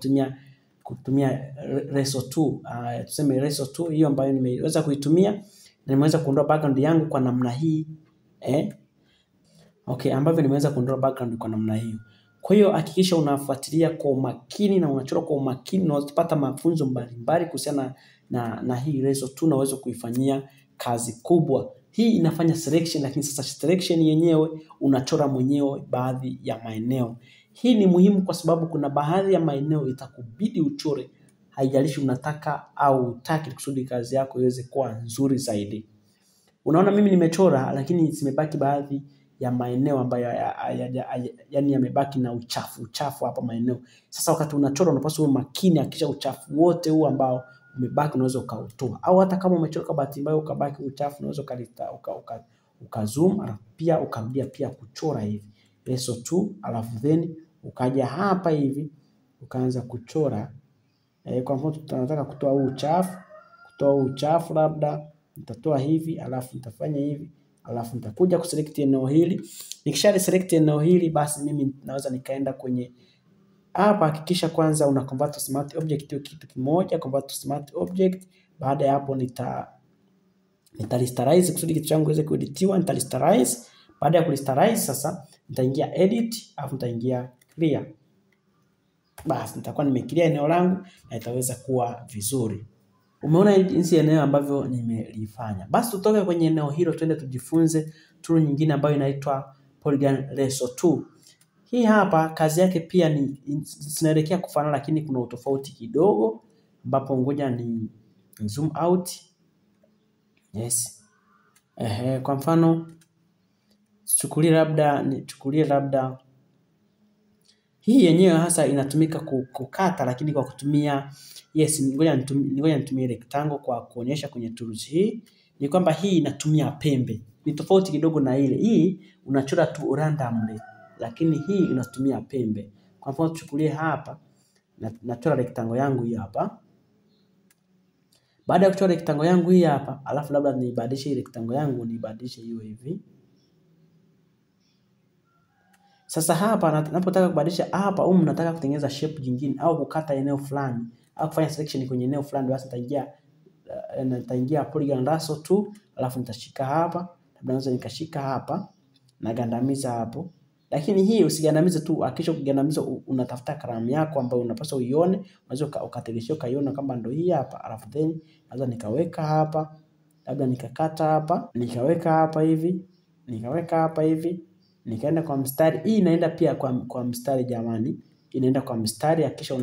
kutumia lazo 2. Tuseme lazo 2 hiyo ambayo nimeweza kuitumia na nimeweza kuondoa background yangu kwa namna hii. Okay, ambavyo nimeweza kuondoa background kwa namna hiyo. Kwa hiyo hakikisha unafuatilia kwa umakini na unachora kwa umakini na utapata mafunzo mbalimbali kuhusiana na hii lazo 2 na uweze kuifanyia kazi kubwa. Hii inafanya selection, lakini sasa selection yenyewe unachora mwenyewe baadhi ya maeneo. Hii ni muhimu kwa sababu kuna baadhi ya maeneo itakubidi uchore, haijalishi unataka au hutaki, kusudi kazi yako iweze kuwa nzuri zaidi. Unaona mimi nimechora lakini zimebaki baadhi ya maeneo ambayo yani yamebaki na uchafu hapa maeneo. Sasa wakati unachora unapaswa uwe makini, hakikisha uchafu wote huu ambao umebaki unaweza ukautoa. Au hata kama umechora kwa bahati mbaya ukabaki uchafu unaweza ukazoom pia ukarudia pia kuchora hivi. Lazo 2 alafu then ukaja hapa hivi ukaanza kuchora. Kwa mfano tunataka kutoa huu uchafu labda nitatoa hivi alafu nitafanya hivi alafu nitakuja kuselect eneo hili. Nikisha select eneo hili basi mimi naweza nikaenda kwenye hapa. Hakikisha kwanza una convert to smart object, hiyo kitu kimoja, convert to smart object. Baada ya hapo nita rasterize kusudi kitu changu kiweze kueditiwa. Nita rasterize. Baada ya rasterize sasa nitaingia edit alafu nitaingia clear. Basi nitakuwa nimeclear eneo langu na itaweza kuwa vizuri. Umeona jinsi eneo ambavyo nimelifanya. Basi tutoke kwenye eneo hilo twende tujifunze tool nyingine ambayo inaitwa Polygon Lasso Tool. Hii hapa kazi yake pia ni zinaelekea kufanana, lakini kuna utofauti kidogo, ambapo ngoja ni zoom out. Yes. Kwa mfano chukulie labda hii yenyewe hasa inatumika kukata, lakini kwa kutumia ngoja nitumie rectangle kwa kuonyesha kwenye tools hii. Ni kwamba hii inatumia pembe. Ni tofauti kidogo na ile. Hii unachora tu randomly, lakini hii inatumia pembe. Kwa mfano tuchukulie hapa nachora rectangle yangu hii hapa. Baada ya kuchora rectangle yangu hii hapa, alafu labda nibadilishe hii rectangle yangu nibadilishe iwe hivi. Sasa hapa napotaka kubadilisha hapa nataka kutengeneza shape jingine au kukata eneo fulani au kufanya selection kwenye eneo fulani, basi nitaingia Polygon Lasso tu, alafu nitashika hapa, labda naweza nikashika hapa na gandamiza hapo. Lakini hii usigandamize tu, hakikisha ukigandamiza unatafuta kalamu yako ambayo unapaswa uione, unaweza ukateleshia ukaiona kama ndio hii hapa, alafu then naweza nikaweka hapa, labda nikakata hapa, nikaweka hapa hivi, nikaenda kwa mstari. Hii inaenda pia kwa mstari jamani. Inaenda kwa mstari, hakikisha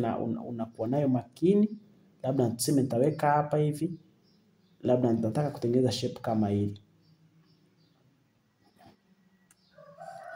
unakuwa nayo makini. Labda tuseme nitaweka hapa hivi. Labda nitataka kutengeneza shape kama hili.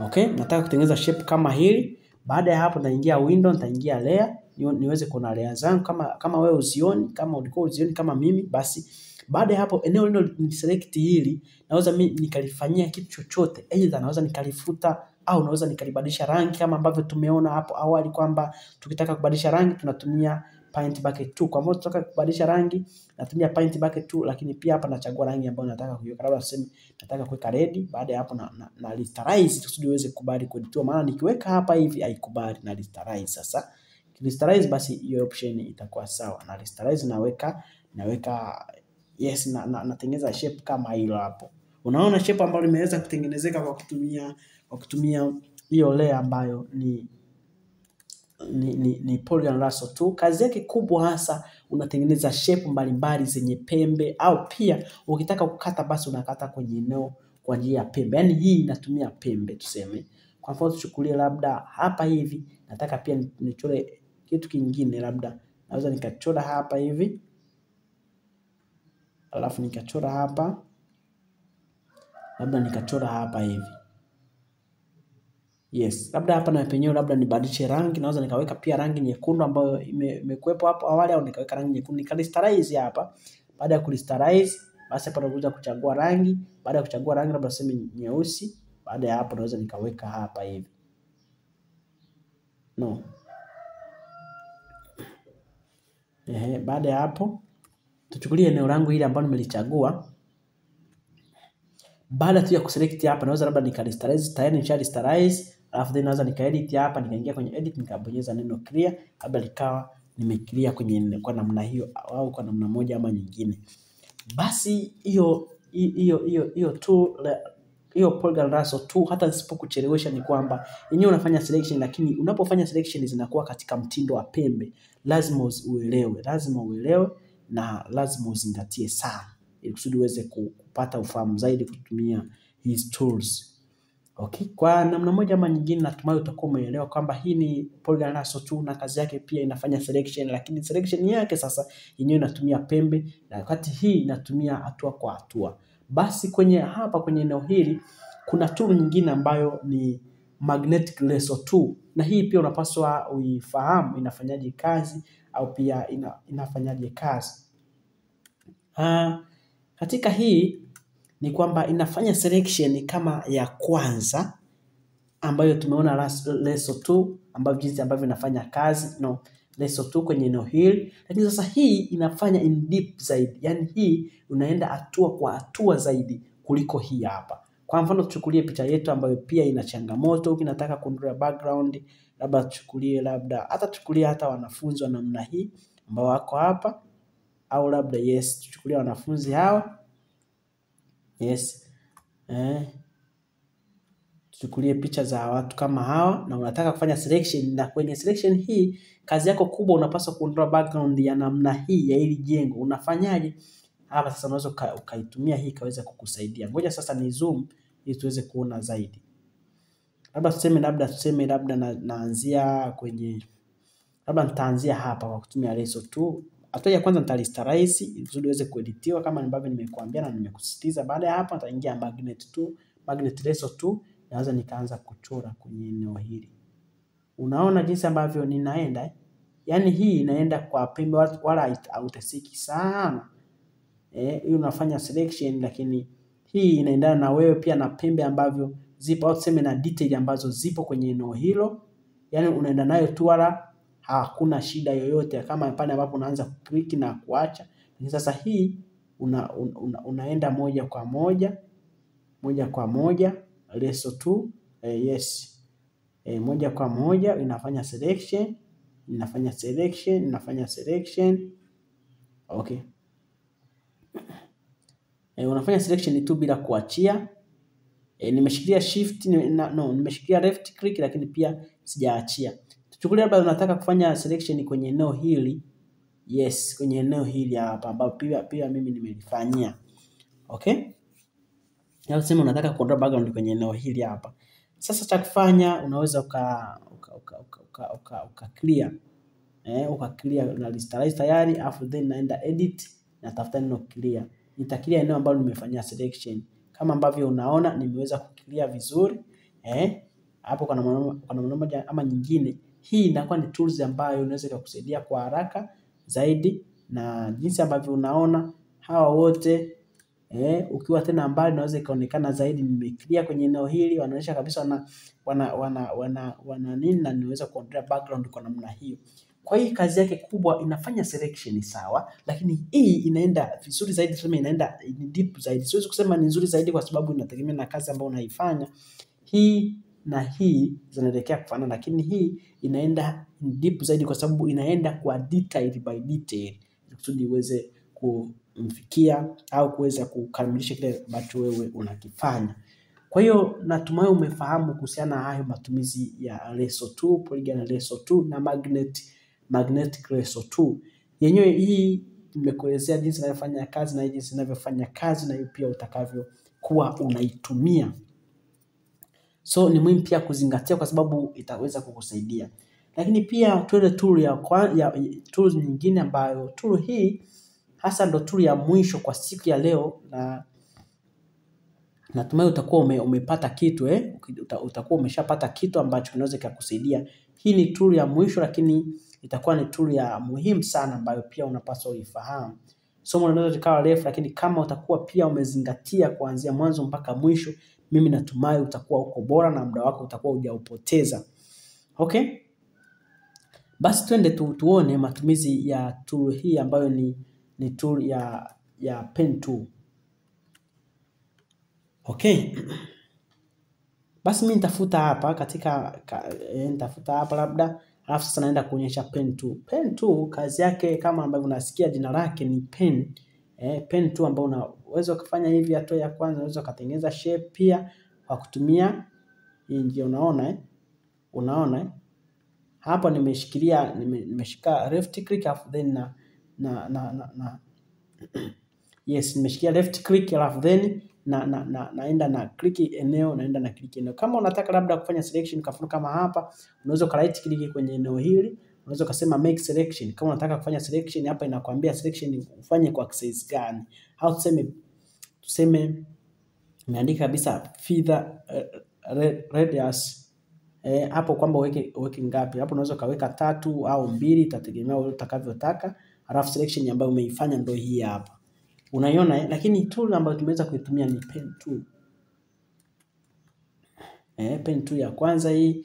Okay, nataka kutengeneza shape kama hili. Baada ya hapo nitaingia window, nitaingia layer, niweze kuona layer zangu kama wewe uzioni, kama ulikuwa uzioni kama mimi, basi baada ya hapo eneo hilo niselect hili, naweza mimi nikalifanyia kitu chochote. Aidha naweza nikalifuta au naweza nikalibadilisha rangi kama ambavyo tumeona hapo awali kwamba tukitaka kubadilisha rangi tunatumia paint bucket tool. Kwa hivyo tutaka kubadilisha rangi natumia paint bucket tool, lakini pia hapa nachagua rangi ambayo nataka kuiweka. Labda tuseme nataka kuweka red, baada ya hapo na rasterize kusudi iweze kubali kueditiwa, maana nikiweka hapa hivi haikubali, na rasterize. Sasa rasterize, basi hiyo option itakuwa sawa. Na rasterize naweka yes, natengeneza shape kama hilo hapo. Unaona shape ambayo imeweza kutengenezeka kwa kutumia hiyo layer ambayo ni Polygon Lasso Tool. Kazi yake kubwa hasa unatengeneza shape mbalimbali zenye pembe, au pia ukitaka kukata basi unakata kwenye eneo kwa njia ya pembe. Yaani hii inatumia pembe tuseme. Kwa mfano tuchukulie labda hapa hivi nataka pia nichore kitu kingine, labda naweza nikachora hapa hivi. Alafu nikachora hapa. Labda nikachora hapa hivi. Yes, labda hapa na penyewe labda nibadilishe rangi, naweza nikaweka pia rangi nyekundu ambayo imekuepo hapo awali, au nikaweka rangi nyekundu nikarasterize hapa. Baada ya kurasterize, basi hapa nakuja kuchagua rangi. Baada ya kuchagua rangi labda tuseme nyeusi. Baada ya hapo naweza nikaweka hapa hivi. Baada ya hapo tuchukulie eneo langu hili ambalo nimelichagua. Baada tu ya kuselect hapa naweza labda nikarasterize, tayari nisharasterize. Alafu then naweza nikaedit hapa, nikaingia kwenye edit, nikabonyeza neno clear, labda likawa nimeclear kwa namna hiyo au kwa namna moja ama nyingine. Basi hiyo tool, hiyo Polygon Lasso Tool, hata nisipokuchelewesha ni kwamba yenyewe unafanya selection, lakini unapofanya selection zinakuwa katika mtindo wa pembe. Lazima uelewe na lazima uzingatie sana ili kusudi uweze kupata ufahamu zaidi kutumia hizi tools. Okay, kwa namna moja ama nyingine natumai utakuwa umeelewa kwamba hii ni Polygon Lasso Tool na kazi yake pia inafanya selection, lakini selection yake sasa yenyewe inatumia pembe, na wakati hii inatumia hatua kwa hatua. Basi kwenye eneo hili kuna tool nyingine ambayo ni Magnetic Lasso Tool, na hii pia unapaswa uifahamu inafanyaje kazi, au pia inafanyaje kazi. Katika hii ni kwamba inafanya selection kama ya kwanza ambayo tumeona Lasso Tool ambayo jinsi ambavyo inafanya kazi Lasso Tool kwenye eneo hili. Lakini sasa hii inafanya in deep zaidi, yani hii unaenda hatua kwa hatua zaidi kuliko hii hapa. Kwa mfano tuchukulie picha yetu ambayo pia ina changamoto, ukinataka kuondoa background, labda tuchukulie hata wanafunzi wa namna hii ambao wako hapa, au labda tuchukulie wanafunzi hawa. Yes. tuchukulie picha za watu kama hawa na unataka kufanya selection, na kwenye selection hii kazi yako kubwa unapaswa kuondoa background ya namna hii ya hili jengo. Unafanyaje? Hapa sasa unaweza ukaitumia hii kaweza kukusaidia. Ngoja sasa ni zoom ili tuweze kuona zaidi. Tuseme labda naanzia kwenye, labda nitaanzia hapa kwa kutumia Lasso tu. Hatua ya kwanza nitalisterize ili iweze kueditiwa kama ambavyo nimekuambia na nimekusisitiza. Baada ya hapo nitaingia magnet Lasso tu, naweza nikaanza kuchora kwenye eneo hili. Unaona jinsi ambavyo ninaenda? Yaani hii inaenda kwa pembe wala hautasiki sana. Hii unafanya selection, lakini hii inaendana na wewe pia na pembe ambavyo zipo, au tuseme na detail ambazo zipo kwenye eneo hilo. Yaani unaenda nayo tu wala hakuna shida yoyote, kama pale ambapo unaanza click na kuacha. Sasa hii unaenda moja kwa moja Lasso tu, yes. Moja kwa moja inafanya selection. Okay. Unafanya selection tu bila kuachia. Nimeshikilia shift, nimeshikilia left click lakini pia sijaachia. Tuchukulie labda unataka kufanya selection kwenye eneo hili. Yes, kwenye eneo hili hapa ambapo pia mimi nimelifanyia. Okay? Au sema unataka kuondoa background kwenye eneo hili hapa. Sasa cha kufanya unaweza clear. Clear na rasterize tayari, afu then naenda edit na tafuta neno clear. Nita-clear eneo ambalo nimefanyia selection. Kama ambavyo unaona nimeweza ku-clear vizuri. Hapo kwa namna moja ama nyingine, hii inakuwa ni tools ambayo inaweza kukusaidia kwa haraka zaidi, na jinsi ambavyo unaona hawa wote ukiwa tena mbali inaweza ikaonekana zaidi nimeclear kwenye eneo hili, wanaonyesha kabisa wana nini, na niweza kuondoa background kwa namna hiyo. Kwa hii kazi yake kubwa inafanya selection sawa, lakini hii inaenda vizuri zaidi, tuseme inaenda deep zaidi. Siwezi kusema ni nzuri zaidi kwa sababu inategemea na kazi ambayo unaifanya. Hii na hii zinaelekea kufanana, lakini hii inaenda deep zaidi kwa sababu inaenda kwa detail by detail kusudi uweze kumfikia au kuweza kukamilisha kile ambacho wewe unakifanya. Kwa hiyo natumai umefahamu kuhusiana na hayo matumizi ya Lasso tu, Polygon Lasso tu na Magnetic Lasso tu. Yenyewe hii nimekuelezea jinsi inavyofanya kazi na jinsi inavyofanya kazi, na hiyo pia utakavyo kuwa unaitumia. So ni muhimu pia kuzingatia kwa sababu itaweza kukusaidia. Lakini pia tuende tool nyingine ambayo tool hii hasa ndo tool ya mwisho kwa siku ya leo, na natumai utakuwa umepata kitu utakuwa umeshapata kitu ambacho kinaweza kukusaidia. Hii ni tool ya mwisho lakini itakuwa ni tool ya muhimu sana ambayo pia unapaswa uifahamu. Somo linaweza likawa refu, lakini kama utakuwa pia umezingatia kuanzia mwanzo mpaka mwisho, mimi natumai utakuwa uko bora na muda wako utakuwa hujaupoteza. Okay? Basi twende tuone matumizi ya tool hii ambayo ni tool ya pen tool. Okay. Basi mimi nitafuta hapa nitafuta hapa labda, alafu sasa naenda kuonyesha pen tool. Pen tool kazi yake kama ambavyo unasikia jina lake ni pen. Pen tool ambao unaweza kufanya hivi. Hatua ya kwanza unaweza kutengeneza shape pia kwa kutumia hii njia. Unaona hapa nimeshika left click alafu then yes, nimeshikia left click alafu then naenda na click eneo, Kama unataka labda kufanya selection kafunu kama hapa, unaweza ka right click kwenye eneo hili, unaweza kusema make selection. Kama unataka kufanya selection hapa inakwambia selection ufanye kwa size gani. Au tuseme nimeandika kabisa feather radius hapo kwamba uweke ngapi. Hapo unaweza kaweka 3 au 2, itategemea wewe utakavyotaka. Alafu selection ambayo umeifanya ndio hii hapa. Unaiona lakini tool ambayo tumeweza kuitumia ni pen tool. Pen tool ya kwanza hii,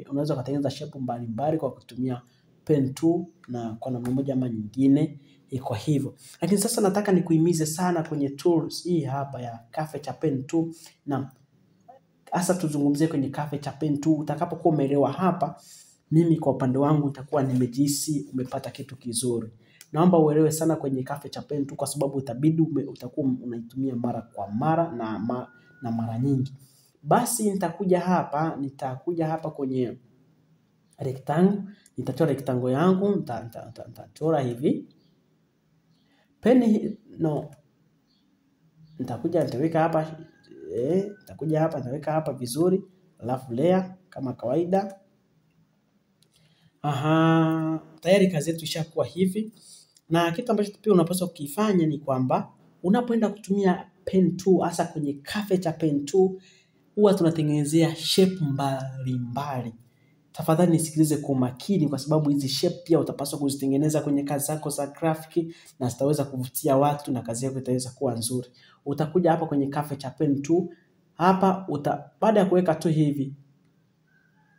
unaweza kutengeneza shape mbalimbali kwa kutumia pen tool, na kwa namna moja ama nyingine iko hivyo. Lakini sasa nataka nikuhimize sana kwenye tools hii hapa ya Cafe cha pen tool, na hasa tuzungumzie kwenye Cafe cha pen tool. Utakapokuwa umeelewa hapa, mimi kwa upande wangu nitakuwa nimejihisi umepata kitu kizuri. Naomba uelewe sana kwenye Cafe cha pen tool kwa sababu utakuwa unaitumia mara kwa mara na mara nyingi. Basi nitakuja hapa kwenye rectangle, nitachora rectangle yangu, nitachora hivi. Nitaweka hapa nitaweka hapa vizuri, alafu layer kama kawaida. Tayari kazi yetu ishakuwa hivi. Na kitu ambacho pia unapaswa kukifanya ni kwamba unapoenda kutumia pen tool, hasa kwenye curvature pen tool, huwa tunatengenezea shape mbalimbali. Tafadhali nisikilize kwa makini, kwa sababu hizi shape pia utapaswa kuzitengeneza kwenye kazi zako za graphic na zitaweza kuvutia watu na kazi yako itaweza kuwa nzuri. Utakuja hapa kwenye curvature pen tool. Hapa baada ya kuweka tu hivi,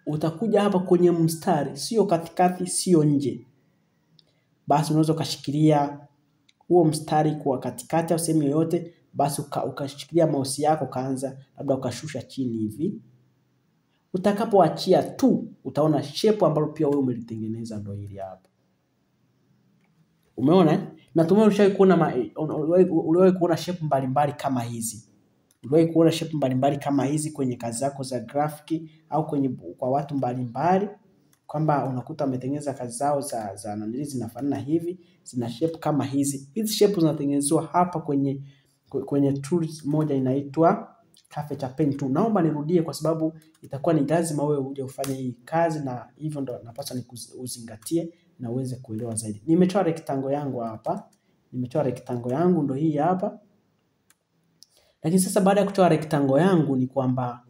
utakuja hapa kwenye mstari, sio katikati, sio nje. Basi unaweza ukashikilia huo mstari kwa katikati au sehemu yoyote, basi ukashikilia mouse yako kaanza labda ukashusha chini hivi. Utakapoachia tu utaona shape ambalo pia wewe umelitengeneza, ndio hili hapa. Umeona? Natumai uliwahi kuona shape mbalimbali kama hizi. Uliwahi kuona shape mbalimbali kama hizi kwenye kazi zako za graphic au kwa watu mbalimbali, kwamba unakuta wametengeneza kazi zao za nanili zinafanana hivi, zina shape kama hizi. Hizi shape zinatengenezwa hapa kwenye tools moja inaitwa curvature pen tool. Naomba nirudie kwa sababu itakuwa ni lazima wewe uje ufanye hii kazi, na hivyo ndo napaswa uzingatie na uweze kuelewa zaidi. Nimechora rectangle yangu hapa. Ndo hii hapa. Lakini sasa baada ya kuchora rectangle yangu ni kwamba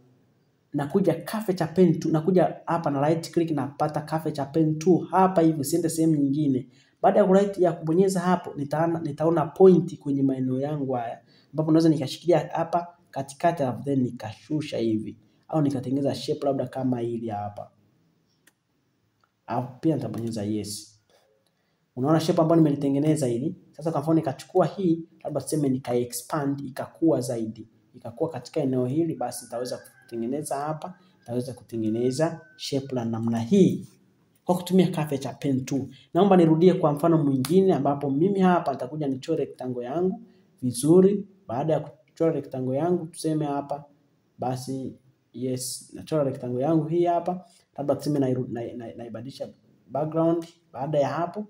nakuja curvature pen tool, nakuja hapa na right click na pata curvature pen tool hapa hivi, siende sehemu nyingine. Baada ya kubonyeza hapo, nitaona point kwenye maeneo yangu haya, ambapo naweza nikashikilia hapa katikati alafu then nikashusha hivi, au nikatengeneza shape labda kama hili hapa. Hapo pia nitabonyeza yes. Unaona shape ambayo nimelitengeneza hili. Sasa kwa mfano nikachukua hii, labda tuseme nika-expand ikakua zaidi, ikakua katika eneo hili, basi nitaweza kutengeneza hapa, nitaweza kutengeneza shape la namna hii kwa kutumia curvature pen tool. Naomba nirudie kwa mfano mwingine, ambapo mimi hapa nitakuja nichore rectangle yangu vizuri. Baada ya kuchora rectangle yangu tuseme hapa, basi yes, nachora rectangle yangu hii hapa, labda tuseme naibadilisha background. Baada ya hapo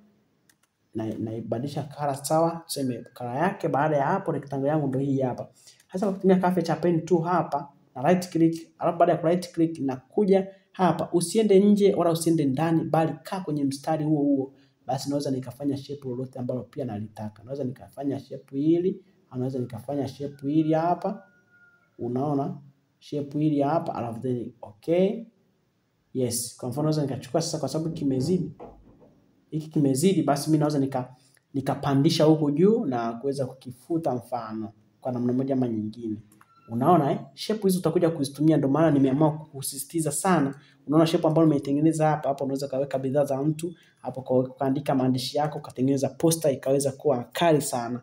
naibadilisha color sawa, tuseme color yake. Baada ya hapo rectangle yangu ndio hii hapa. Sasa kutumia curvature pen tool hapa na right click, alafu baada ya right click na kuja hapa, usiende nje wala usiende ndani, bali kaa kwenye mstari huo huo. Basi naweza nikafanya shape lolote ambalo pia nalitaka. Naweza nikafanya shape hili, naweza nikafanya shape hili hapa. Unaona shape hili hapa, alafu then okay. Yes, kwa mfano naweza nikachukua sasa, kwa sababu kimezidi, basi mimi naweza nikapandisha huko juu na kuweza kukifuta mfano kwa namna moja ama nyingine. Unaona shape hizo utakuja kuzitumia, ndio maana nimeamua kusisitiza sana. Unaona shape ambayo nimeitengeneza hapa unaweza kaweka bidhaa za mtu hapo, kaandika maandishi yako, katengeneza poster ikaweza kuwa kali sana.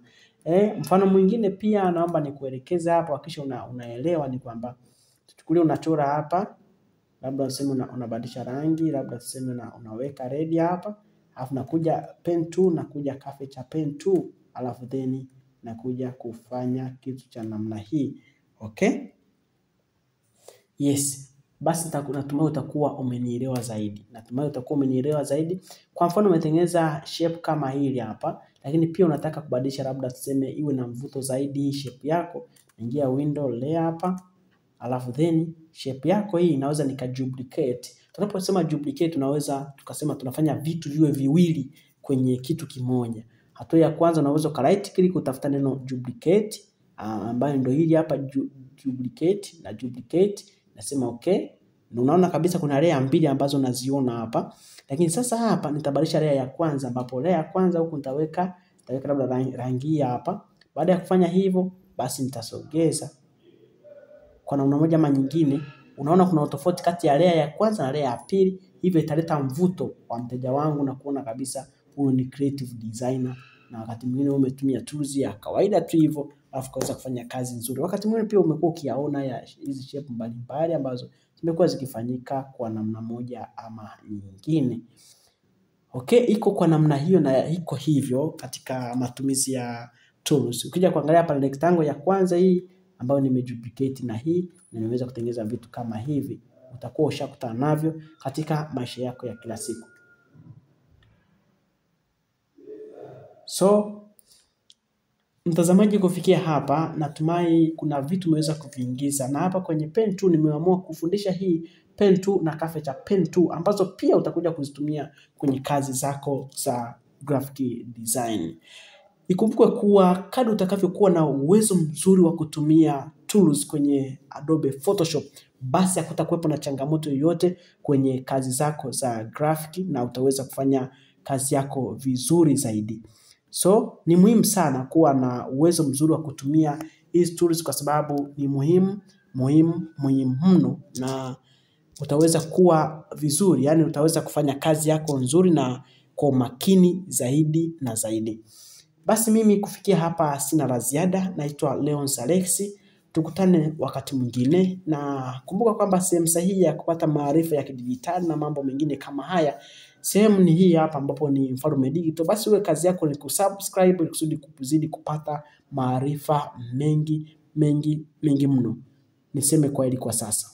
Mfano mwingine pia naomba nikuelekeza hapa, hakikisha unaelewa, ni kwamba tuchukulie unachora hapa, labda useme unabadilisha rangi, labda useme unaweka red hapa, alafu nakuja pen tool, nakuja curvature pen tool, alafu then nakuja kufanya kitu cha namna hii. Okay? Yes. Basi natumai utakuwa umenielewa zaidi. Kwa mfano umetengeneza shape kama hili hapa, lakini pia unataka kubadilisha, labda tuseme iwe na mvuto zaidi shape yako. Ingia window layer hapa, alafu then shape yako hii naweza duplicate. Tunaposema duplicate, tunaweza tukasema tunafanya vitu viwe viwili kwenye kitu kimoja. Hatua ya kwanza unaweza right click utafuta neno duplicate, ambayo ndio hili hapa duplicate, nasema okay. Na unaona kabisa kuna layer mbili ambazo naziona hapa. Lakini sasa hapa nitabadilisha layer ya kwanza, ambapo layer ya kwanza huku nitaweka labda rangi hapa. Baada ya kufanya hivyo, basi nitasogeza kwa namna moja ama nyingine. Unaona kuna tofauti kati ya layer ya kwanza na layer ya pili, hivyo italeta mvuto kwa mteja wangu na kuona kabisa huyu ni creative designer. Na wakati mwingine umetumia tools ya kawaida tu hivyo, alafu kaweza kufanya kazi nzuri. Wakati mwingine pia umekuwa ukiaona hizi shape mbalimbali ambazo zimekuwa zikifanyika kwa namna moja ama nyingine. Okay, iko kwa namna hiyo na iko hivyo katika matumizi ya tools. Ukija kuangalia hapa rectangle ya kwanza hii, ambayo nimeduplicate na hii na nimeweza kutengeneza vitu kama hivi. Utakuwa ushakutana navyo katika maisha yako ya kila siku. So mtazamaji, kufikia hapa natumai kuna vitu umeweza kuviingiza, na hapa kwenye Pen Tool nimeamua kufundisha hii Pen Tool na Curvature Pen Tool ambazo pia utakuja kuzitumia kwenye kazi zako za graphic design. Ikumbukwe kuwa kadri utakavyokuwa na uwezo mzuri wa kutumia tools kwenye Adobe Photoshop, basi hakutakuwepo na changamoto yoyote kwenye kazi zako za graphic na utaweza kufanya kazi yako vizuri zaidi. So ni muhimu sana kuwa na uwezo mzuri wa kutumia hizi tools kwa sababu ni muhimu mno, na utaweza kuwa vizuri, yani utaweza kufanya kazi yako nzuri na kwa makini zaidi na zaidi. Basi mimi kufikia hapa sina la ziada. Naitwa Leonce Alex. Tukutane wakati mwingine, na kumbuka kwamba sehemu sahihi ya kupata maarifa ya kidijitali na mambo mengine kama haya, sehemu ni hii hapa ambapo ni Mfalme Digital. Basi wewe kazi yako ni kusubscribe ili kusudi kuzidi kupata maarifa mengi mno. Niseme kwaheri kwa sasa.